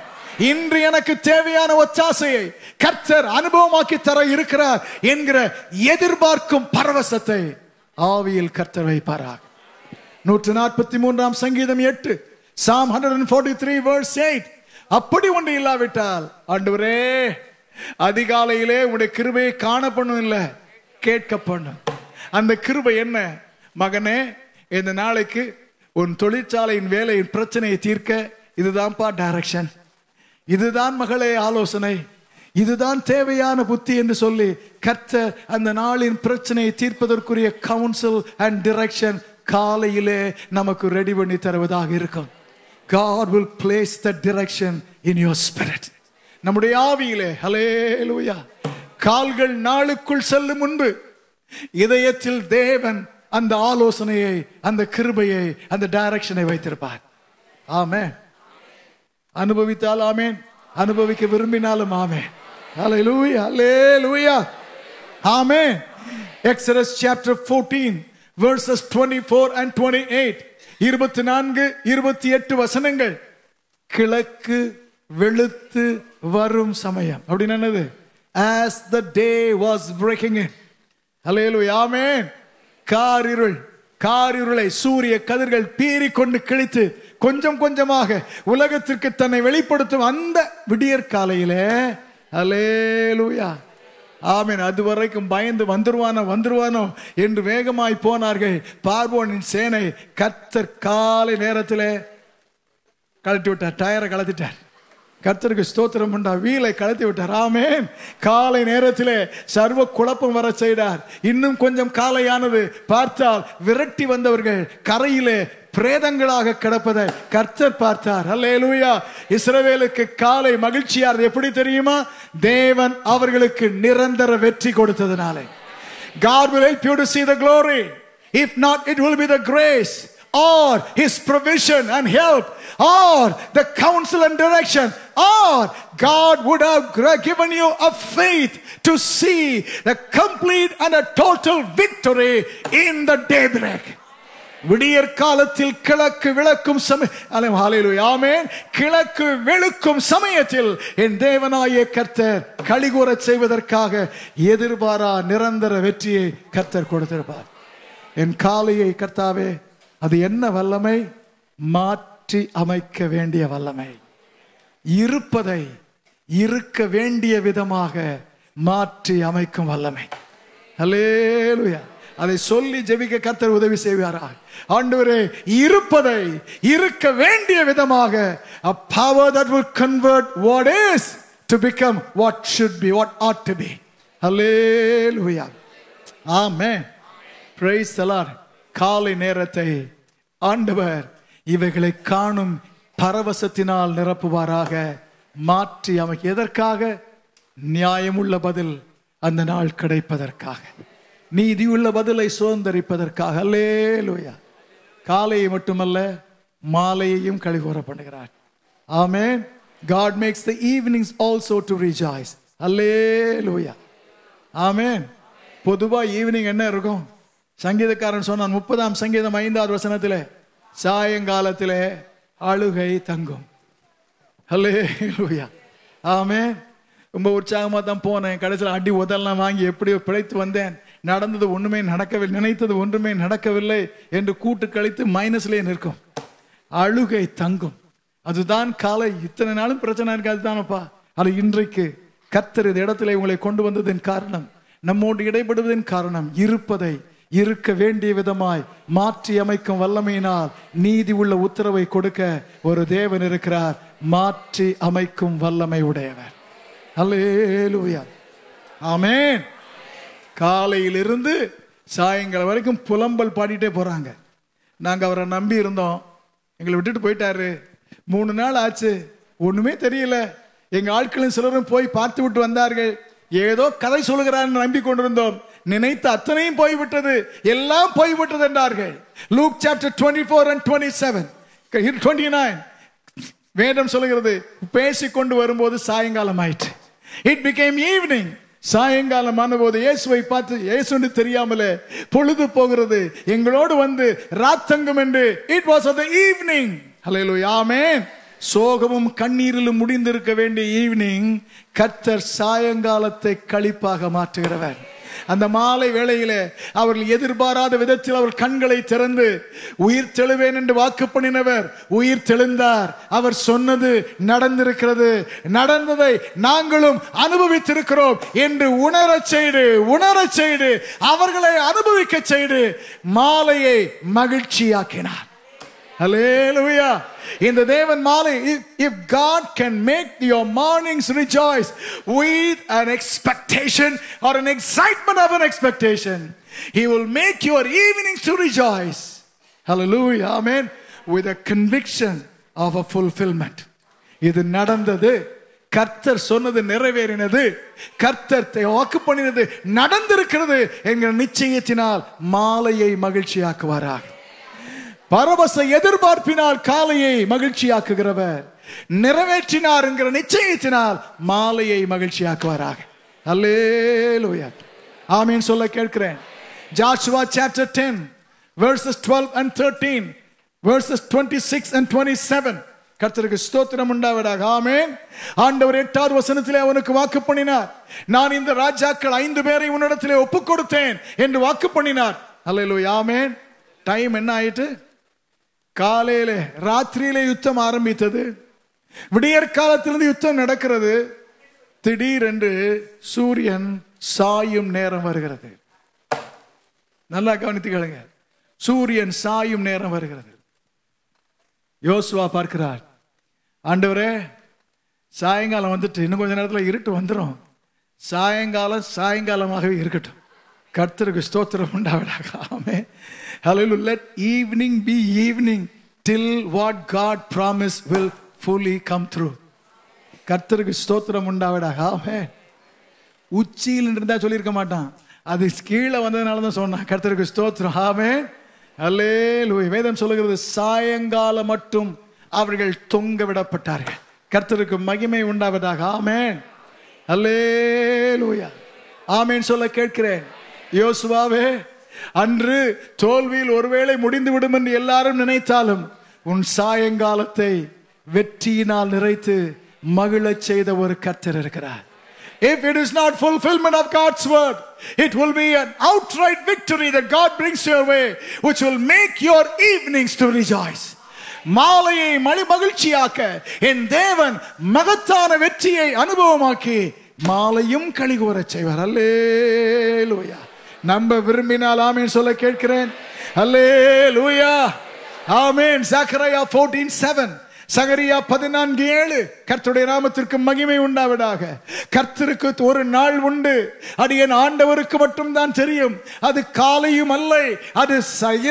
[SPEAKER 1] இன்று எனக்கு தேவையான ஒத்தாசையை கர்த்தர் அனுபவமாக்கி தர இருக்கிறார் என்கிற எதிர்பார்க்கும் பரவசத்தை ஆவியில் கர்த்தர் வைப்பாராக. 143 சங்கீதம் 8, Psalm 143 verse 8, அப்படி ஒன்று இல்லாவிட்டால் ஆண்டவரே அதிகாலையிலே உடைய கிருபையை காண பண்ணும், இல்ல கேட்க பண்ணும். அந்த கிருபை என்ன? மகனே, இந்த நாளைக்கு உன் தொழிற்சாலையின் வேலையின் பிரச்சனையை தீர்க்க இதுதான்ப்பா டைரக்ஷன், இதுதான் மகளே ஆலோசனை, இதுதான் தேவையான புத்தி என்று சொல்லி கர்த்தர் அந்த நாளின் பிரச்சனையை தீர்ப்பதற்குரிய கவுன்சில் அண்ட் டைரக்ஷன் காலையிலே நமக்கு ரெடி பண்ணி தருவதாக இருக்கும். God will place that direction in your spirit. நம்முடைய ஆவியிலே. ஹல்லேலூயா. கால்கள் நாளுக்குள் செல்லும் முன்பு இதயத்தில் தேவன் அந்த ஆலோசனையை, அந்த கிருபையை, அந்த டைரக்ஷனை வைத்திருப்பார். ஆமென். அனுபவித்தால் ஆமென், அனுபவிக்க விரும்பினாலும் ஆமென். ஹல்லேலூயா. ஹல்லேலூயா. ஆமென். Exodus chapter 14 verses 24 and 28, 24-28 வசனங்கள். கிழக்கு வெளுத்து வரும் சமயம் அப்படின்னு என்னது? As the day was breaking in. ஹல்லேலூயா. ஆமென். காரிருளை சூரிய கதிர்கள் பீறிக்கொண்டு கிழித்து கொஞ்சம் கொஞ்சமாக உலகத்திற்கு தன்னை வெளிப்படுத்தும் அந்த விடியற் காலையிலே. ஹல்லேலூயா. ஆமென். அதுவரைக்கும் பயந்து வந்துருவானோ என்று வேகமாய் போனார்கள் பார்வோனின் சேனை. கர்த்தர் காலை நேரத்திலே கழட்டி விட்டார், டயரை கலத்திட்டார். கர்த்தருக்கு ஸ்தோத்திரம் உண்டா. வீலை கலத்தி விட்டார். ஆமென். காலை நேரத்திலே சர்வ குழப்பம் வர செய்தார். இன்னும் கொஞ்சம் காலையானது, பார்த்தால் விரட்டி வந்தவர்கள் கரையிலே பிரேதங்களாக கிடப்பதை கர்த்தர் பார்த்தார். ஹல்லேலூயா. இஸ்ரவேலுக்கு காலை மகிழ்ச்சியார் எப்படி தெரியுமா? தேவன் அவர்களுக்கு நிரந்தர வெற்றி கொடுத்ததனாலே. God will help you to see the glory. If not, it will be the grace or his provision and help, or the counsel and direction, or God would have given you a faith to see the complete and a total victory in the daybreak. விடியற் காலத்தில் கிழக்கு விளக்கும் கிழக்கு வெளுக்கும் சமயத்தில் என் தேவனாகிய கர்த்தர் களிகூறச் செய்வதற்காக எதிர்பாரா நிரந்தர வெற்றியை கர்த்தர் கொடுத்திருப்பார். என் காலையை கர்த்தாவே, அது என்ன வல்லமை? மாற்றி அமைக்க வேண்டிய வல்லமை. இருப்பதை இருக்க வேண்டிய விதமாக மாற்றி அமைக்கும் வல்லமை. அல்லேலூயா. அதை சொல்லி ஜெபிக்க கர்த்தர் உதவி செய்வாராக. ஆண்டவரே, இருப்பதை இருக்க வேண்டிய விதமாக, a power that will convert what is to become what should be, what ought to be. Hallelujah. Amen. Praise the Lord. காலை நேரத்தை ஆண்டவர் இவைகளை காணும் பரவசத்தினால் நிரப்புவாராக, மாற்றி அமைக்க. எதற்காக? நியாயமுள்ள பதில் அந்த நாள் கிடைப்பதற்காக, நீதியுள்ள பதிலை சுதந்தரிப்பதற்காக. அல்லேலூயா. காலையை மட்டுமல்ல, மாலையையும் களிகூற பண்ணுகிறார். ஆமென். God makes the evenings also to rejoice. அல்லேலூயா. ஆமென். பொதுவா ஈவினிங் என்ன இருக்கும்? சங்கீதக்காரன் சொன்னான் 30ஆம் சங்கீதம் 5வது வசனத்திலே, சாயங்காலத்திலே அழுகை தங்கும். அல்லேலூயா. ஆமென். ரொம்ப உற்சாகமா தான் போனேன். கடைசியில் அடி உதல்லாம் வாங்கி எப்படியோ பிழைத்து வந்தேன். நடந்தது ஒன்றுமே நடக்கவில்லை, நினைத்தது ஒன்றுமே நடக்கவில்லை என்று கூட்டு கழித்து மைனஸ்லேயே நிற்கும். அழுகை தங்கும். அதுதான் காலை. இத்தனை நாளும் பிரச்சனை இருக்காது தானப்பா. அது இன்றைக்கு கர்த்தர் இந்த இடத்துல உங்களை கொண்டு வந்ததின் காரணம், நம்மோடு இடைபடுவதன் காரணம், இருப்பதை இருக்க வேண்டிய விதமாய் மாற்றி அமைக்கும் வல்லமையினால் நீதி உள்ள உத்தரவை கொடுக்க ஒரு தேவன் இருக்கிறார். மாற்றி அமைக்கும் வல்லமை உடையவர். அல்லேலூயா. ஆமென். காலையிலிருந்து சாயங்காலம் வரைக்கும் புலம்பல் பாடிட்டே போறாங்க. நாங்க அவரை நம்பி இருந்தோம், எங்களை விட்டுட்டு போயிட்டாரு. 3 நாள் ஆச்சு, ஒண்ணுமே தெரியல. எங்க ஆட்களும் சிலரும் போய் பார்த்து விட்டு வந்தார்கள். ஏதோ கதை சொல்லுகிறான்னு நம்பி கொண்டிருந்தோம். நினைத்த அத்தனையும் போய்விட்டது, எல்லாம் போய்விட்டது என்றார்கள். லூக் சாப்டர் 24 and 27 29 வேதம் சொல்லுகிறது, பேசிக்கொண்டு வரும்போது சாயங்காலம் ஆயிற்று. It became evening. சாயங்காலம் ஆனபோது இயேசுவை பார்த்து, இயேசுன்னு தெரியாமலே பொழுது போகிறது, எங்களோடு வந்து ராத்தங்கம் என்று. It was of the evening. Hallelujah. Amen. சோகமும் கண்ணீரிலும் முடிந்திருக்க வேண்டிய ஈவினிங் கர்த்தர் சாயங்காலத்தை களிப்பாக மாற்றுகிறவர். அந்த மாலை வேளையிலே அவர்கள் எதிர்பாராத விதத்தில் அவர் கண்களை திறந்து உயிர் தெழுவேன் என்று வாக்கு பண்ணினவர் உயிர் தெழுந்தார். அவர் சொன்னது நடந்திருக்கிறது, நடந்ததை நாங்களும் அனுபவித்திருக்கிறோம் என்று உணரச் செய்து அவர்களை அனுபவிக்க செய்து மாலையை மகிழ்ச்சியாக்கினார். Hallelujah. In the தேவன் மாலை, if God can make your mornings rejoice with an expectation or an excitement of an expectation, He will make your evenings to rejoice. Hallelujah. Amen. With a conviction of a fulfillment. இது நடந்தது, கர்த்தர் சொன்னது நிறைவேறினது, கர்த்தர் வாக்கு பண்ணினது நடந்திருக்கிறது என்கிற நிச்சயத்தினால் மாலையை மகிழ்ச்சியாக்குவாராக. பரவச எதிர்பார்ப்பினால் காலையை மகிழ்ச்சியாக்குகிறவர், நிறைவேற்றினார் என்கிற நிச்சயத்தினால் மாலையை மகிழ்ச்சியாக்குவாராக. அல்லேலூயா. ஆமென் சொல்ல கேட்கிறேன். Joshua chapter 10 verses 12 and 13 verses 26 and 27. கர்த்தருக்கு ஸ்தோத்திரம் உண்டாவதாக. ஆமென். ஆண்டவர் 8வது வசனத்திலே அவனுக்கு வாக்கு பண்ணினார், நான் இந்த ராஜாக்கள் 5 பேரை உன்னிடத்திலே ஒப்புக் கொடுத்தேன் என்று வாக்கு பண்ணினார். அல்லேலூயா. ஆமென். டைம் என்ன ஆயிட்டு? காலையில ராத்திரியிலே யுத்தம் ஆரம்பித்தது, விடியற் காலத்திலிருந்து யுத்தம் நடக்கிறது. திடீரென்று சூரியன் சாயும் நேரம் வருகிறது. நல்லா கவனித்துக்கொள்ளுங்க. சூரியன் சாயும் நேரம் வருகிறது. யோசுவா பார்க்கிறார், ஆண்டவரே சாயங்காலம் வந்துட்டு, இன்னும் கொஞ்ச நேரத்தில் இருட்டு வந்துடும், சாயங்காலமாகவே இருக்கட்டும். கர்த்தருக்கு ஸ்தோத்திரம் உண்டாவதாக. ஆமென். Hallelujah. Let evening be evening till what God promised will fully come through. கர்த்தருக்கு ஸ்தோத்திரம் உண்டாவதாக. ஆமென். உச்சியில் இருந்தா சொல்லியிருக்க மாட்டான், அது கீழே வந்ததுனால தான் சொன்னான். கர்த்தருக்கு ஸ்தோத்திரம். ஆமென். அல்லேலூயா. வேதம் சொல்லுகிறது சாயங்காலம் மட்டும் அவர்கள் தொங்க விடப்பட்டார்கள். கர்த்தருக்கு மகிமை உண்டாவதாக. ஆமென். அல்லேலூயா. ஆமென் சொல்ல கேட்கிறேன். யோசுவாவே, அன்று தோல்வியில் ஒருவேளை முடிந்து விடும் என்று எல்லாரும் நினைத்தாலும் உன் சாயங்காலத்தை வெற்றியினால் நிறைத்து மகிழச் செய்த ஒரு கர்த்தர் இருக்கிறார். If it is not fulfillment of God's word, it will be an outright victory that God brings your way, which will make your evenings to rejoice. மாலையை மகிழ்ச்சியாக்க என் தேவன் மகத்தான வெற்றியை அனுபவமாக்கி மாலையும் களிகூரச் செய்வார். அல்லேலூயா. நம்ப விரும்பினால் ஆமென் சொல்ல கேட்கிறேன். அல்லேலூயா. ஆமென். சகரியா 14:7, சகரியா 14:7. கர்த்தருடைய நாமத்திற்கு மகிமை உண்டாவதாக. கர்த்தருக்கு ஒரு நாள் உண்டு, அது என் ஆண்டவருக்கு மட்டும் தான் தெரியும். அது காலையும் அல்ல, அது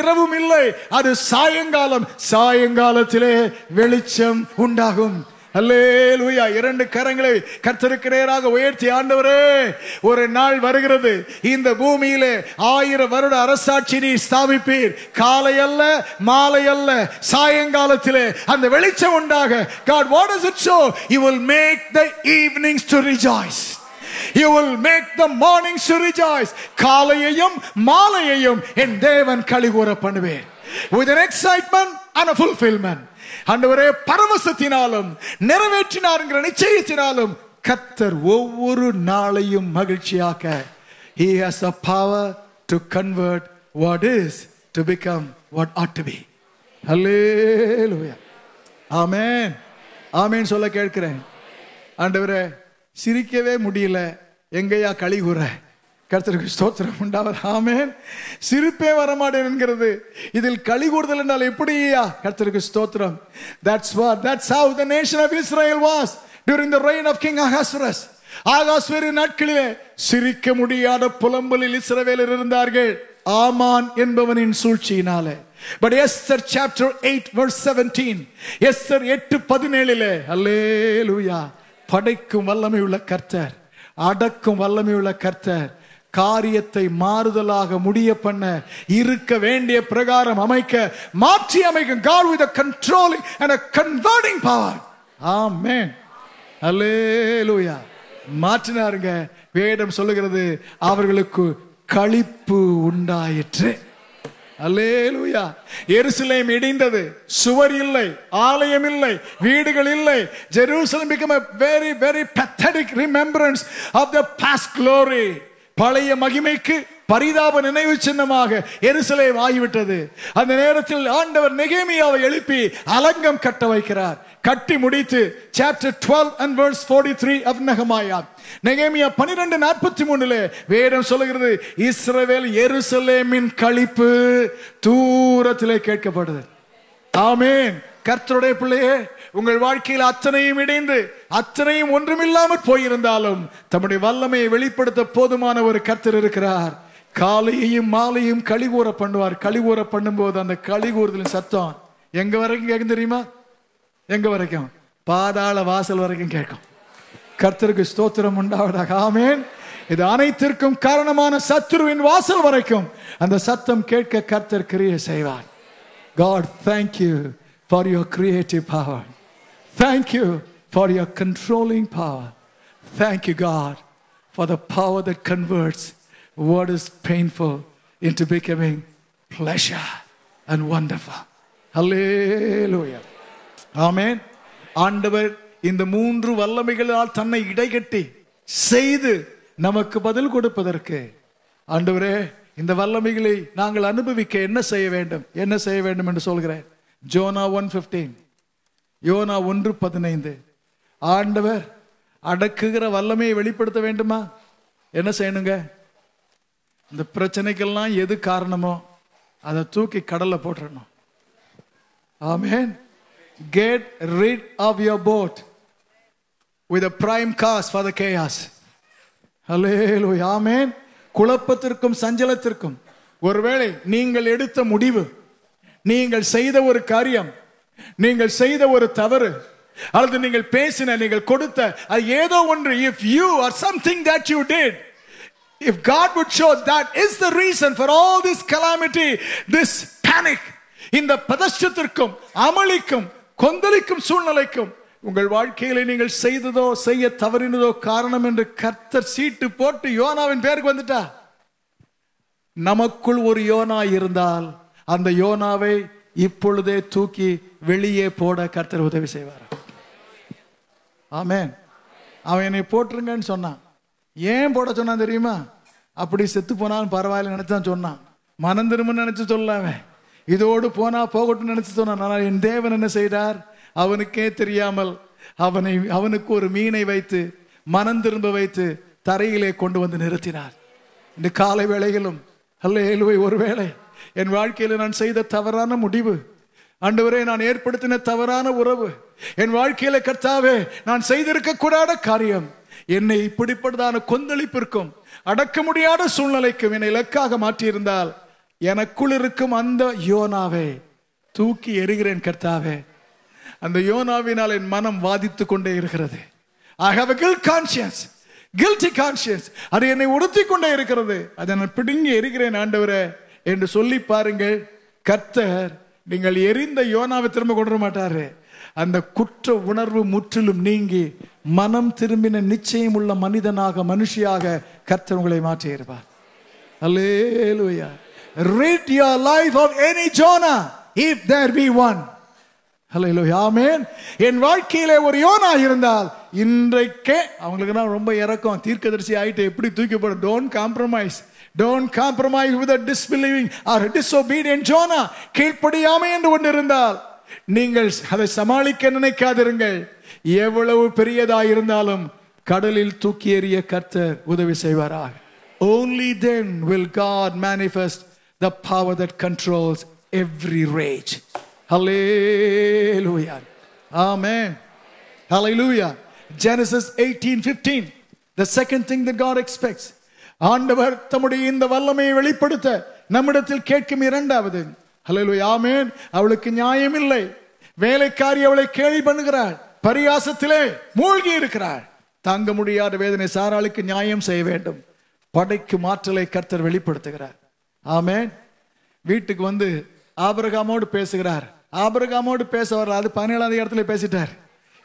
[SPEAKER 1] இரவும் இல்லை, அது சாயங்காலம். சாயங்காலத்திலே வெளிச்சம் உண்டாகும். அல்லேலூயா. இரண்டு கரங்களை கர்த்தருக்கு நேராக உயர்த்தி, ஆண்டவரே, ஒரு நாள் வருகிறது, இந்த பூமியிலே 1000 வருட அரசாட்சி நீ ஸ்தாபிப்பீர். காலை அல்ல, மாலை அல்ல, சாயங்காலத்திலே அந்த வெளிச்சம் உண்டாக. God, what does it show? You will make the evenings to rejoice. You will make the mornings to rejoice. காலையையும் மாலையையும் என் தேவன் களிகூர பண்ணுவேன். With an excitement and a fulfillment. ஆண்டவரே, பரவசத்தினாலும் நிறைவேற்றினார் என்கிற நிச்சயத்தினாலும் கர்த்தர் ஒவ்வொரு நாளையும் மகிழ்ச்சியாக்க. He has the power to convert what is to become what ought to be. Hallelujah. Amen. ஆமென் சொல்ல கேட்கிறேன். ஆண்டவரே, சிரிக்கவே முடியல, எங்கேயா களிகூற? கர்த்தருக்கு ஸ்தோத்திரம் உண்டாவது. ஆமென். சிரிப்பே வரமாட்டேன் என்கிறது. இதில் களி கூறுதல் என்றால் எப்படியா? கர்த்தருக்கு ஸ்தோத்திரம். That's how the nation of Israel was during the reign of King Ahasuerus. ஆகாஸ்வேரு நாட்களிலே சிரிக்க முடியாத புலம்பலில் இஸ்ரவேலர் இருந்தார்கள், ஆமான் என்பவனின் சூழ்ச்சியினாலே. But Esther chapter 8 verse 17, Esther 8:17, அல்லேலூயா, படைக்கும் வல்லமை உள்ள கர்த்தர், அடக்கும் வல்லமை உள்ள கர்த்தர், காரியத்தை மாறுதலாக முடிய பண்ண, இருக்க வேண்டிய பிரகாரம் அமைக்க, மாற்றி அமைக்கும். God with a controlling and a converting power. Amen. Hallelujah. மாற்றினாருங்க. வேதம் சொல்லுகிறது அவர்களுக்கு களிப்பு உண்டாயிற்று. அல்லேலூயா. எருசலேம் இடிந்தது, சுவர் இல்லை, ஆலயம் இல்லை, வீடுகள் இல்லை. Jerusalem became a very very pathetic remembrance of the past glory. பழைய மகிமைக்கு பரிதாப நினைவு சின்னமாக எருசலேம் ஆகிவிட்டது. அந்த நேரத்தில் ஆண்டவர் நெகேமியாவை எழுப்பி அலங்கம் கட்ட வைக்கிறார். கட்டி முடித்து chapter 12 and verse 43 of Nehemiah, நெகேமியா 12:43 வேதம் சொல்லுகிறது, இஸ்ரவேல் எருசலேமின் களிப்பு தூரத்திலே கேட்கப்படுது. ஆமென். கர்த்தருடைய பிள்ளையே, உங்கள் வாழ்க்கையில் அத்தனையும் இணைந்து அத்தனையும் ஒன்றுமில்லாமல் போயிருந்தாலும் தம்முடைய வல்லமையை வெளிப்படுத்த போதுமான ஒரு கர்த்தர் இருக்கிறார். காலையையும் மாலையும் களிகூற பண்ணுவார். களிகூற பண்ணும்போது அந்த களிகூறுதலின் சத்தம் எங்க வரைக்கும் கேட்கும் தெரியுமா? எங்க வரைக்கும்? பாதாள வாசல் வரைக்கும் கேட்கும். கர்த்தருக்கு ஸ்தோத்திரம் உண்டாவதாக. ஆமென். இது அனைத்திற்கும் காரணமான சத்துருவின் வாசல் வரைக்கும் அந்த சத்தம் கேட்க கர்த்தர் கிரியை செய்வார். God, thank you for your creative power. Thank you for your controlling power. Thank you, God, for the power that converts what is painful into becoming pleasure and wonderful. Hallelujah. Amen. ஆண்டவர் இந்த 3 வல்லமைகளால் தன்னை இடைகட்டி செய்து நமக்கு பதில் கொடுப்பதற்கு, ஆண்டவரே, இந்த வல்லமைகளை நாங்கள் அனுபவிக்க என்ன செய்ய வேண்டும், என்ன செய்ய வேண்டும் என்று சொல்கிறேன். ஜோனா 1:15, யோனா 1:15. ஆண்டவர் அடக்குகிற வல்லமையை வெளிப்படுத்த வேண்டுமா? என்ன செய்யணுங்க? இந்த பிரச்சனைக்கெல்லாம் எது காரணமோ அதை தூக்கி கடல்ல போட்டுறணும். ஆமென். Get rid of your boat with a prime cause for the chaos. Hallelujah. Amen. குழப்பத்திற்கும் சஞ்சலத்திற்கும் ஒருவேளை நீங்கள் எடுத்த முடிவு, நீங்கள் செய்த ஒரு காரியம், நீங்கள் செய்த ஒரு தவறு, அல்லது நீங்கள் பேசின, நீங்கள் கொடுத்த ஏதோ ஒன்று, if you or something that you did, if God would show that is the reason for all this calamity, this panic, இந்த பதஷ்டத்திற்கும் அமளிக்கும் கொந்தளிக்கும் சூழ்நிலைக்கும் உங்கள் வாழ்க்கையில நீங்கள் செய்ததோ செய்ய தவறினதோ காரணம் என்று கர்த்தர் சீட்டு போட்டு யோனாவின் பேருக்கு வந்துட்டா. நமக்குள் ஒரு யோனா இருந்தால் அந்த யோனாவை இப்பொழுதே தூக்கி வெளியே போட கர்த்தர் உதவி செய்வார். ஆமென். அவன் என்னை போட்டுருங்கன்னு சொன்னான். ஏன் போட சொன்னான் தெரியுமா? அப்படி செத்து போனாலும் பரவாயில்ல நினைச்சான் சொன்னான். மனம் திரும்ப நினைச்சு சொல்லாம இதோடு போனா போகட்டும் நினைச்சு சொன்னான். ஆனால் என் தேவன் என்ன செய்தார்? அவனுக்கே தெரியாமல் அவனுக்கு ஒரு மீனை வைத்து மனம் திரும்ப வைத்து தரையிலே கொண்டு வந்து நிறுத்தினார். இந்த காலை வேளையிலும் அல்லேலூயா, ஒருவேளை என் வாழ்க்கையில் நான் செய்த தவறான முடிவு, ஆண்டவரே நான் ஏற்படுத்தின தவறான உறவு, என் வாழ்க்கையில கர்த்தாவே நான் செய்திருக்க கூடாத காரியம் என்னை இப்படிப்பட்டதான கொந்தளிப்பிற்கும் அடக்க முடியாத சூழ்நிலைக்கும் என்னை இலக்காக மாற்றியிருந்தால் எனக்குள் இருக்கும் அந்த யோனாவை தூக்கி எறிகிறேன் கர்த்தாவே. அந்த யோனாவினால் என் மனம் வாதித்து கொண்டே இருக்கிறது. I have a guilty conscience. அது என்னை உறுத்தி கொண்டே இருக்கிறது. அதை நான் பிடுங்கி எறிகிறேன் ஆண்டவரே என்று சொல்லி பாருங்கள். கர்த்தர் நீங்கள் எரிந்த யோனாவை திரும்ப கொண்டு வர மாட்டாரு. அந்த குற்ற உணர்வு முற்றிலும் நீங்கி மனம் திரும்பின நிச்சயம் உள்ள மனிதனாக மனுஷியாக கர்த்தர் உங்களை மாற்றி இருப்பார். அல்லேலூயா. Rid your life of any Jonah if there be one. அல்லேலூயா. ஆமென். என் வாழ்க்கையிலே ஒரு யோனா இருந்தால் இன்றைக்கே அவங்களுக்கு ரொம்ப இறக்கம், தீர்க்கதரிசி ஆயிட்டு எப்படி தூக்கி போட. Don't compromise with a disbelieving or a disobedient Jonah. கீழ்ப்படியாமை என்று ஒன்று இருந்தால் நீங்கள் அதை சமாளிக்க நினைக்காதிருங்கள். எவ்வளவு பெரியதாயிருந்தாலும் கடலில் தூக்கி எறிய கர்த்தர் உதவி செய்வாராக. Only then will God manifest the power that controls every rage. Hallelujah. Amen. Hallelujah. Genesis 18:15. The second thing that God expects. ஆண்டவர் தம்முடைய இந்த வல்லமையை வெளிப்படுத்த நம்மிடத்தில் கேட்கும் இரண்டாவது. ஹல்லேலூயா. ஆமென். அவளுக்கு நியாயம் இல்லை. வேலைக்காரி அவளை கேலி பண்ணுகிறாள், பரியாசத்திலே மூழ்கி இருக்கிறாள். தாங்க முடியாத வேதனை சாராளுக்கு நியாயம் செய்ய வேண்டும். படைக்கும் ஆற்றலை கர்த்தர் வெளிப்படுத்துகிறார். ஆமென். வீட்டுக்கு வந்து ஆபிரகாமோடு பேசுகிறார். ஆபிரகாமோடு பேச வரல, அது 17ஆவது இடத்துல பேசிட்டார்.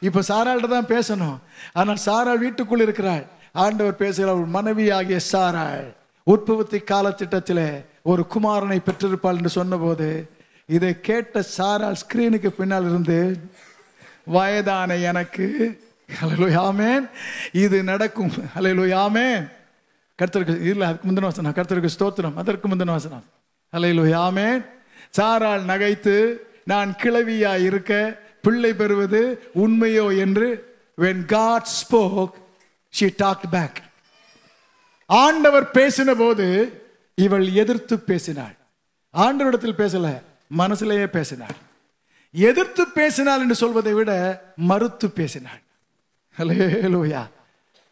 [SPEAKER 1] இப்ப சாராள்கிட்ட தான் பேசணும். ஆனால் சாராள் வீட்டுக்குள் இருக்கிறாள். ஆண்டவர் பேசுகிறார், மனைவி ஆகிய சாராள் உற்பத்தி காலத்திட்டத்திலே ஒரு குமாரனை பெற்றிருப்பாள் என்று சொன்ன போது இதை கேட்ட சாராள் ஸ்கிரீனுக்கு பின்னால் இருந்து, வயதான எனக்கு ஹல்லேலூயா ஆமென் இது நடக்கும் ஹல்லேலூயா ஆமென் கர்த்தருக்கு இல்ல அதுக்கு முந்தின வசனம், கர்த்தருக்கு ஸ்தோத்திரம், அதற்கு முந்தின வசனம் ஹல்லேலூயா ஆமென். சாராள் நகைத்து, நான் கிழவியா இருக்க பிள்ளை பெறுவது உண்மையோ என்று when God spoke she talked back. ஆண்டவர் பேசின போது இவள் எதிர்த்து பேசினாள். ஆண்டவரிடத்தில் பேசல, மனசிலேயே பேசினாள். எதிர்த்து பேசினாள் என்று சொல்வதை விட மறுத்து பேசினாள். Hallelujah.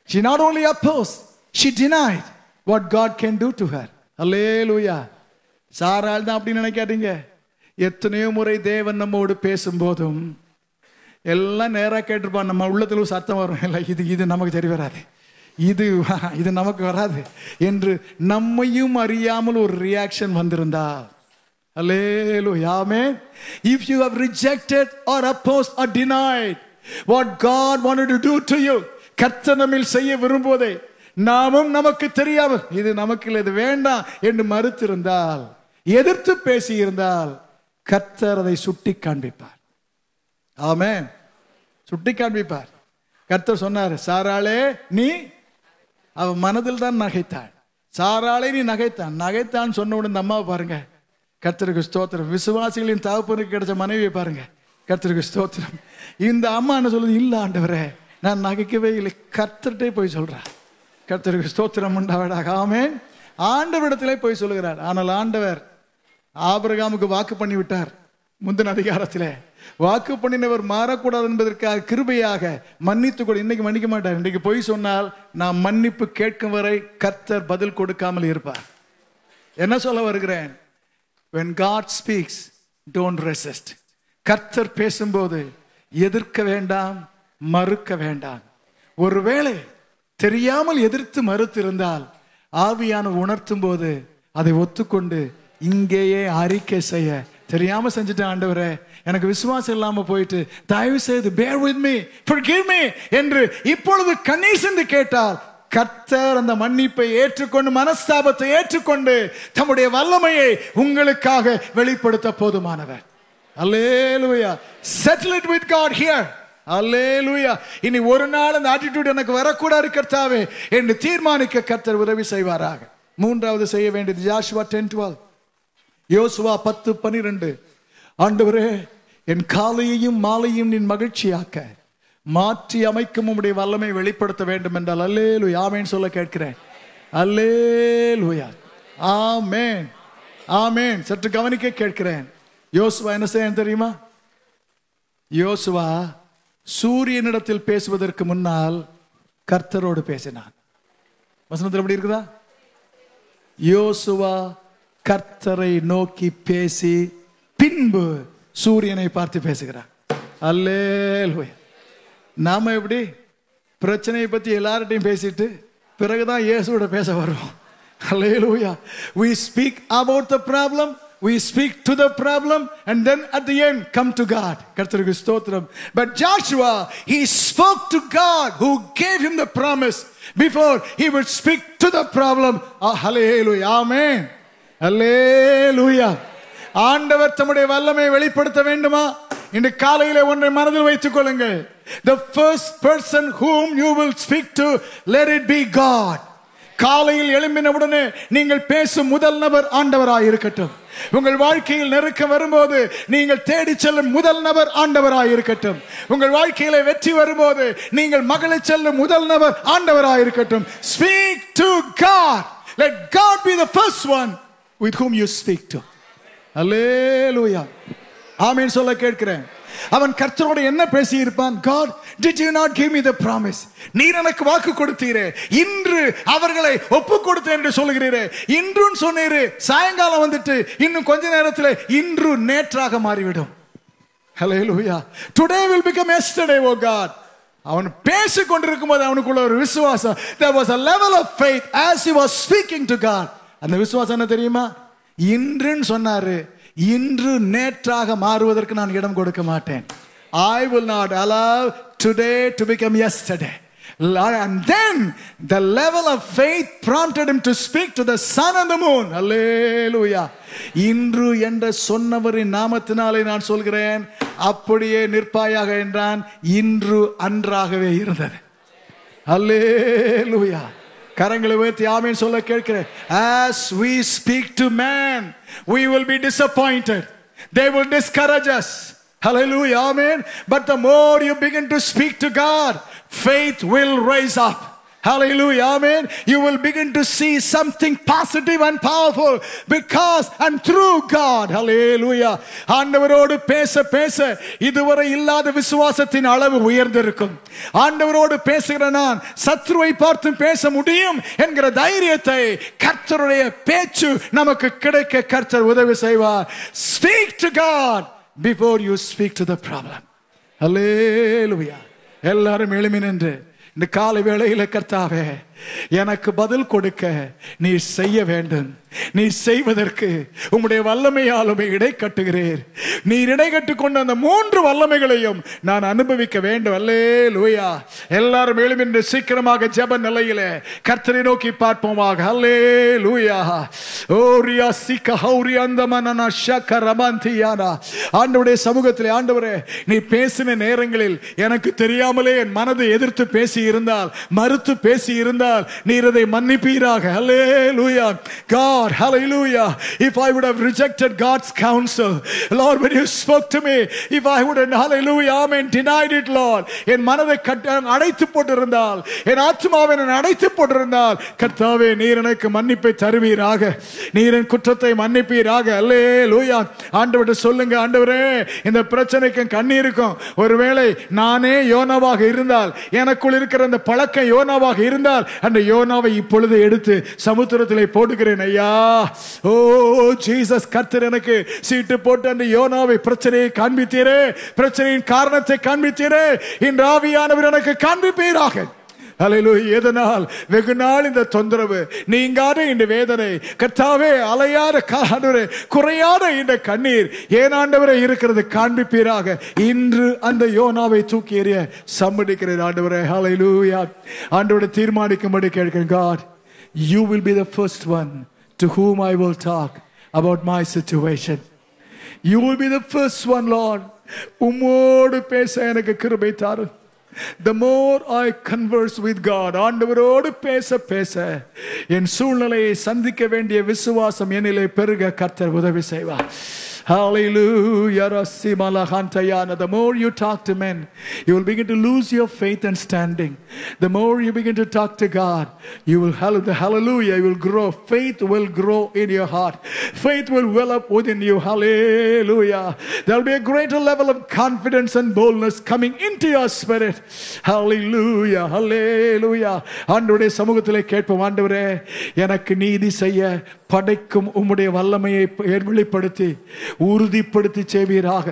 [SPEAKER 1] She not only opposed, she denied what God can do to her. Hallelujah. சாராள் தான் அப்படி நினைக்காதீங்க. எத்தனையோ முறை தேவன் நம்மோடு பேசும் போதும் எல்லாம் நேரா கேட்டிருப்பான். நம்ம உள்ளத்துல சத்தம் வரும், இல்லை இது நமக்கு சரி வராது, இது நமக்கு வராது என்று நம்மையும் அறியாமல் ஒரு ரியாக்ஷன் வந்திருந்தா. Hallelujah. Amen. If you have rejected or opposed or denied what God wanted to do to you, கர்த்தர் நம்மில் செய்ய விரும்புவதை நாமும் நமக்கு தெரியாமல் இது நமக்கு இல்லை, இது வேண்டாம் என்று மறுத்திருந்தால், எதிர்த்து பேசி இருந்தால் கர்த்தர் அதை சுட்டி காண்பிப்பார். ஆமென். சுட்டி காண்பிப்பார். கர்த்தர் சொன்னார், சாராளே நீ, அவ மனதில் தான் நகைத்தாள். சாராளே நீ நகைத்தான் சொன்ன உடனே இந்த அம்மாவை பாருங்க, கர்த்தருக்கு ஸ்தோத்திரம். விசுவாசிகளின் தகப்பனுக்கு கிடைச்ச மனைவியை பாருங்க, கர்த்தருக்கு ஸ்தோத்திரம். இந்த அம்மா என்ன சொல்லுது, இல்ல ஆண்டவரே நான் நகைக்கவே இல்லை, கர்த்தர்கிட்டே போய் சொல்றா. கர்த்தருக்கு ஸ்தோத்திரம் உண்டாவதாக. ஆமென். ஆண்டவரிடத்திலே போய் சொல்லுகிறார். ஆனால் ஆண்டவர் ஆபிரகாமுக்கு வாக்கு பண்ணி விட்டார். முந்தின அதிகாரத்திலே வாக்கு பண்ணினவர் மாறக்கூடாது என்பதற்காக கிருபையாக மன்னித்து கூட. இன்னைக்கு மன்னிக்க மாட்டார். இன்றைக்கு போய் சொன்னால் நாம் மன்னிப்பு கேட்கும் வரை கர்த்தர் பதில் கொடுக்காமல் இருப்பார். என்ன சொல்ல வருகிறேன்? When God speaks, don't resist. கர்த்தர் பேசும்போது எதிர்க்க வேண்டாம், மறுக்க வேண்டாம். ஒருவேளை தெரியாமல் எதிர்த்து மறுத்திருந்தால் ஆவியான உணர்த்தும் போது அதை ஒத்துக்கொண்டு இங்கேயே அறிக்கை செய்ய, தெரியாம செஞ்சுட்டேன் ஆண்டவரே, எனக்கு விசுவாசம் இல்லாம போயிட்டு, தயவு செய்து bear with me, forgive me என்று இப்பொழுது கண்ணீர் சிந்தி கேட்டால் கர்த்தர் அந்த மன்னிப்பை ஏற்றுக்கொண்டு, மனஸ்தாபத்தை ஏற்றுக்கொண்டு தம்முடைய வல்லமையை உங்களுக்காக வெளிப்படுத்த போதுமானவர். அல்லேலூயா. settle it with God here. அல்லேலூயா. இனி ஒரு நாள் அந்த ஆட்டிட்யூட் எனக்கு வரக்கூடாது கர்த்தாவே என்று தீர்மானிக்க கர்த்தர் உதவி செய்வாராக. மூன்றாவது செய்ய வேண்டியது யோசுவா 10:12. யோசுவா 10:12. ஆண்டவரே, என் காலையையும் மாலையும் நீர் மகிழ்ச்சியாக்க மாற்றி அமைக்கும் உம்முடைய வல்லமை வெளிப்படுத்த வேண்டும் என்றால் அல்லேலூயா ஆமென் சொல்ல கேட்கிறேன். அல்லேலூயா. ஆமென் ஆமென். சற்று கவனிக்க கேட்கிறேன். யோசுவா என்ன செய்ய தெரியுமா? யோசுவா சூரியனிடத்தில் பேசுவதற்கு முன்னால் கர்த்தரோடு பேசினான். வசனத்தில் எப்படி இருக்குதா? யோசுவா கர்த்தரை நோக்கி பேசி பின்பு சூரியனை பார்த்து பேசுகிறார். அல்லேலூயா. நாம எப்படி பிரச்சனையை பத்தி எல்லார்ட்டையும் பேசிட்டு பிறகுதான் இயேசுவோட பேச வருவோம். Hallelujah. We speak about the problem, we speak to the problem, and then at the end come to God. கர்த்தருக்கு ஸ்தோத்திரம். But Joshua, he spoke to God who gave him the promise before he would speak to the problem. Hallelujah. Amen. Hallelujah. ஆண்டவர் தம்முடைய வல்லமை வெளிப்படுத்த வேண்டுமா? இன்று காலையிலே ஒன்றை மனதில் வைத்துக் கொள்ளுங்கள். The first person whom you will speak to, let it be God. காலையில் எழும்பினவுடனே நீங்கள் பேசும் முதல் நபர் ஆண்டவராய் இருக்கட்டும். உங்கள் வாழ்க்கையில் நெருக்கம் வரும்போது நீங்கள் தேடி செல்லும் முதல் நபர் ஆண்டவராய் இருக்கட்டும். உங்கள் வாழ்க்கையில வெற்றி வரும்போது நீங்கள் மகளை செல்லும் முதல் நபர் ஆண்டவராய் இருக்கட்டும். Speak to God. Let God be the first one with whom you speak to. Hallelujah. ஆமென் சொல்ல கேட்கிறேன். அவன் கர்த்தரோடு என்ன பேசி இருப்பான்? God, did you not give me the promise? நீர் எனக்கு வாக்கு கொடுத்தீரே, இன்று அவர்களை ஒப்பு கொடுத்தேன் என்று சொல்லுகிறீரே. இன்றுன்னு சொன்னீரே, சாயங்காலம் வந்துட்டு இன்னும் கொஞ்ச நேரத்தில் இன்று நேற்றாக மாறிவிடும். Hallelujah. Today will become yesterday, oh God. அவன் பேசி கொண்டிருக்கும் போது அவனுக்குள்ள ஒரு விசுவாசம். There was a level of faith as he was speaking to God. அந்த விசுவாசம் என்ன தெரியுமா? இன்றுன்னு சொன்னாரு, இன்று நேற்றாக மாறுவதற்கு நான் இடம் கொடுக்க மாட்டேன். I will not allow today to become yesterday. And then the level of faith prompted him to speak to the sun and the moon. Hallelujah. இன்று என்ற சொன்னவரின் நாமத்தினாலே நான் சொல்கிறேன், அப்படியே நிற்பாயாக என்றான். இன்று அன்றாகவே இருந்தது. Hallelujah. கரங்களை உயர்த்தி ஆமென் சொல்ல கேட்கிறேன். As we speak to man, we will be disappointed. They will discourage us. Hallelujah. Amen. But the more you begin to speak to God, faith will rise up. Hallelujah. Amen. You will begin to see something positive and powerful because and through God. Hallelujah. ஆண்டவரோடு பேச பேச இதுவரை இல்லாத விசுவாசத்தின் அளவு உயர்ந்திருக்கும். ஆண்டவரோடு பேசுகிற நான் சத்ருவை பார்த்து பேச முடியும் என்கிற தைரியத்தை கர்த்தருடைய பேச்சு நமக்கு கிடைக்க கர்த்தர் உதவி செய்வார். Speak to God before you speak to the problem. Hallelujah. எல்லாரும் எழும்பி நின்று இந்த காலை வேளையில கர்த்தாவே, எனக்கு பதில் கொடுக்க நீ செய்ய வேண்டும். நீ செய்வதற்கு உம்முடைய வல்லமையாலுமே இடை கட்டுகிறீர். நீர் இடை கட்டுக் கொண்ட அந்த 3 வல்லமைகளையும் நான் அனுபவிக்க வேண்டும். அல்லேலூயா. எல்லாரும் எழும்பின்று சீக்கிரமாக ஜெப நிலையிலே கர்த்தரை நோக்கி பார்ப்போமாக. அல்லேலூயா. ஓரியா சிக்க ஹௌரியந்தமனன ஷக்கரமந்தியானா. ஆண்டவருடைய சமூகத்திலே, ஆண்டவரே, நீ பேசின நேரங்களில் எனக்கு தெரியாமலே என் மனதை எதிர்த்து பேசி இருந்தால், மறுத்து பேசி இருந்தால், நீர் அதை மன்னிப்பீராக. Hallelujah. God, hallelujah. If I would have rejected God's counsel, Lord, when you spoke to me, if I would have, hallelujah, amen, denied it, Lord, என் மனதை அடைத்து போட்டிருந்தால், என் ஆத்மாவை நான் அடைத்து போட்டிருந்தால், கர்த்தாவே, நீர் எனக்கு மன்னிப்பை தருவீராக. நீர் என் குற்றத்தை மன்னிப்பீராக. அல்லேலூயா. ஆண்டவர்கிட்ட சொல்லுங்க, ஆண்டவரே, இந்த பிரச்சனைக்கும் கண்ணீருக்கும் ஒருவேளை நானே யோனாவாக இருந்தால், எனக்குள் இருக்கிற அந்த பழக்கம் யோனாவாக இருந்தால், அந்த யோனாவை இப்பொழுது எடுத்து சமுத்திரத்திலே போடுகிறேன் ஐயா. ஓ ஜீசஸ், கர்த்தர் எனக்கு சீட்டு போட்டு அந்த யோனாவை பிரச்சனையை காண்பித்தீரே, பிரச்சனையின் காரணத்தை காண்பித்தீரே. இன்று ஆவியானவர் எனக்கு காண்பிப்பீராக. ஹல்லேலூயா. எதனால்? வெகு நாள் இந்த தொந்தரவு, நீங்காத இந்த வேதனை, கர்த்தாவே அலையாத ஆண்டவரே, குறையாத இந்த கண்ணீர் ஏன் ஆண்டவரே இருக்கிறது காண்பிப்பீராக. இன்று அந்த யோனாவை தூக்கி எறிய சம்மதிக்கிறேன் ஆண்டவரே. ஹல்லேலூயா. ஆண்டவரே தீர்மானிக்கும்படி கேட்கிறேன். God, you will be the first one to whom I will talk about my situation. You will be the first one, Lord. உம்மோடு பேச எனக்கு கிருபை தாரும். The more I converse with God, ஆண்டவரோடு பேச பேச என் சூழ்நிலையை சந்திக்க வேண்டிய விசுவாசம் என்னிலே பெருக கர்த்தர் உதவி செய்வார். Hallelujah. The more you talk to men, you will begin to lose your faith and standing. The more you begin to talk to God, you will hallelujah, you will grow. Faith will grow in your heart. Faith will well up within you. Hallelujah. There will be a greater level of confidence and boldness coming into your spirit. Hallelujah. Hallelujah. ஆண்டவருடைய சமூகத்திலே கேட்போம். ஆண்டவரே, எனக்கு நீதி செய்ய படைக்கும் உம்முடைய வல்லமையை வெளிப்படுத்தி உறுதிப்படுத்தி செய்வீராக.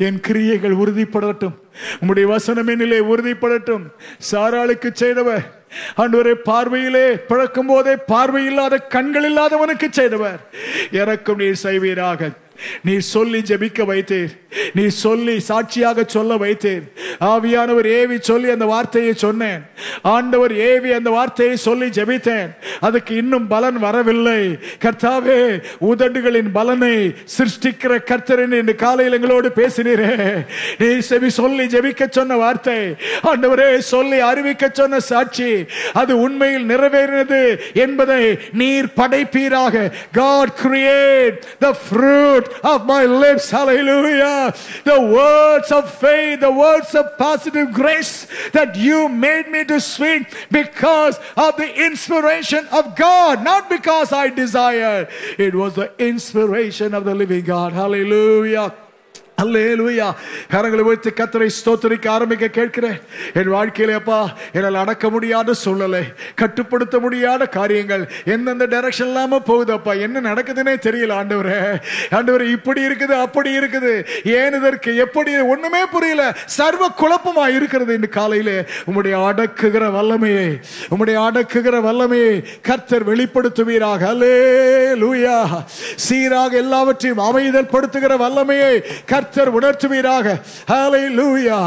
[SPEAKER 1] என் கிரியைகள் உறுதிப்படட்டும். உம்முடைய வசனம் என்னிலே உறுதிப்படட்டும். சாராளுக்கு செய்தவர் ஆண்டவரே, பார்வையிலே பிறக்கும் போதே பார்வை இல்லாத கண்கள் இல்லாதவனுக்கு செய்தவர் எனக்கும் நீர் செய்வீராக. நீ சொல்லி ஜெபிக்க வைத்தீர், நீ சொல்லி சாட்சியாக சொல்ல வைத்தீர். ஆவியானவர் ஏவி சொல்லி அந்த வார்த்தையை சொன்னேன். ஆண்டவர் ஏவி அந்த வார்த்தையை சொல்லி ஜெபித்தேன். அதுக்கு இன்னும் பலன் வரவில்லை. கர்த்தாவே, உதடுகளின் பலனை சிருஷ்டிக்கிற கர்த்தரின் இந்த காலையில் எங்களோடு பேசினீரே. நீ செவி சொல்லி ஜெபிக்க சொன்ன வார்த்தை, ஆண்டவரே சொல்லி அறிவிக்க சொன்ன சாட்சி, அது உண்மையில் நிறைவேறினது என்பதை நீர் படைப்பீராக. God, create the fruit of my lips. Hallelujah. The words of faith, the words of positive grace that you made me to speak because of the inspiration of God, not because I desired. It was the inspiration of the living God. Hallelujah. அல்லேலூயா. கரங்களை உயர்த்தி கர்த்தரை ஸ்தோத்திரிக்க ஆரம்பிக்க கேட்கிறேன். என் வாழ்க்கையிலே அப்பா, என்னால் அடக்க முடியாத சூழ்நிலை, கட்டுப்படுத்த முடியாத காரியங்கள் எந்தெந்த டைரக்ஷன் இல்லாம போகுதப்பா. என்ன நடக்குதுன்னே தெரியல ஆண்டவரே. ஆண்டவரே, இப்படி இருக்குது அப்படி இருக்குது, ஏன் இதற்கு எப்படி ஒண்ணுமே புரியல, சர்வ குழப்பமா இருக்கிறது. இந்த காலையிலே உம்முடைய அடக்குகிற வல்லமையை, உம்முடைய அடக்குகிற வல்லமையை கர்த்தர் வெளிப்படுத்துவீராக. அல்லேலூயா. சீராக எல்லாவற்றையும் அமைதல் படுத்துகிற வல்லமையை கர்த்தர் உணர்த்துவீராக. ஹalleluya.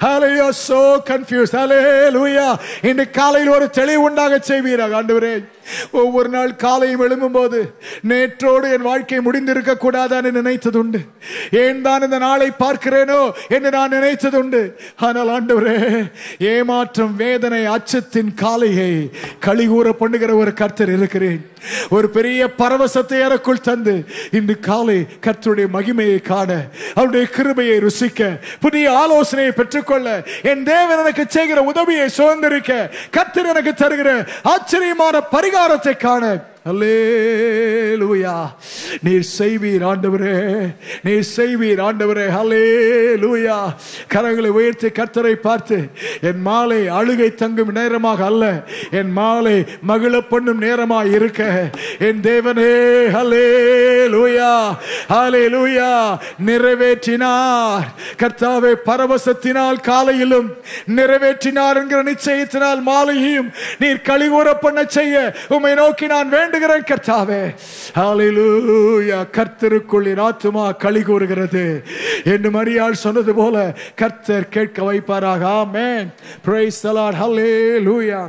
[SPEAKER 1] Hallelujah. So confused. Hallelujah. இந்த காலையில் ஒரு தெளிவு உண்டாக செய்வீராக ஆண்டவரே. ஒவ்வொரு நாள் காலையும் எழும்பும் போது நேற்றோடு என் வாழ்க்கை முடிந்திருக்க கூடாதான்னு நினைத்ததுண்டு. ஏன் தான் இந்த நாளை பார்க்கிறேனோ என்று நான் நினைத்ததுண்டு. ஆனால் ஆண்டவரே, ஏமாற்றம், வேதனை, அச்சத்தின் காலையை கலிகூற பண்ணுகிற ஒரு கர்த்தர் இருக்கிறேன். ஒரு பெரிய பரவசத்தை எனக்குள் தந்து இன்று காலை கர்த்தருடைய மகிமையை காண, அவருடைய கிருபையை ருசிக்க, புதிய ஆலோசனையை பெற்றுக்கொள்ள, என் தேவன் எனக்கு செய்கிற உதவியை சுதந்திரிக்க, கர்த்தர் எனக்கு தருகிற ஆச்சரியமான பரிகாரத்தை காண அல்லேலூயா. நீர் செய்வீர் ஆண்டவரே, நீர் செய்வீர் ஆண்டவரே. அல்லேலூயா. கரங்களை உயர்த்தி கர்த்தரை பார்த்து, என் மாலை அழுகை தங்கும் நேரமாக அல்ல, என் மாலை மகிழ பண்ணும் நேரமாக இருக்க என் தேவனே அல்லேலூயா அல்லேலூயா நிறைவேற்றினார். கர்த்தாவே, பரவசத்தினால் காலையிலும் நிறைவேற்றினார் என்கிற நிச்சயத்தினால் மாலையையும் நீர் கலிகூற பண்ண செய்ய உம்மை நோக்கி நான் வேண்டுகிறேன் கர்த்தாவே. ஹalleluya. கர்த்தருக்குள் என் ஆத்துமா களி கூறுகிறது என்று மரியாள் சொன்னது போல கர்த்தர் கேட்க வைப்பாராக. ஆமென். Praise the Lord. Hallelujah.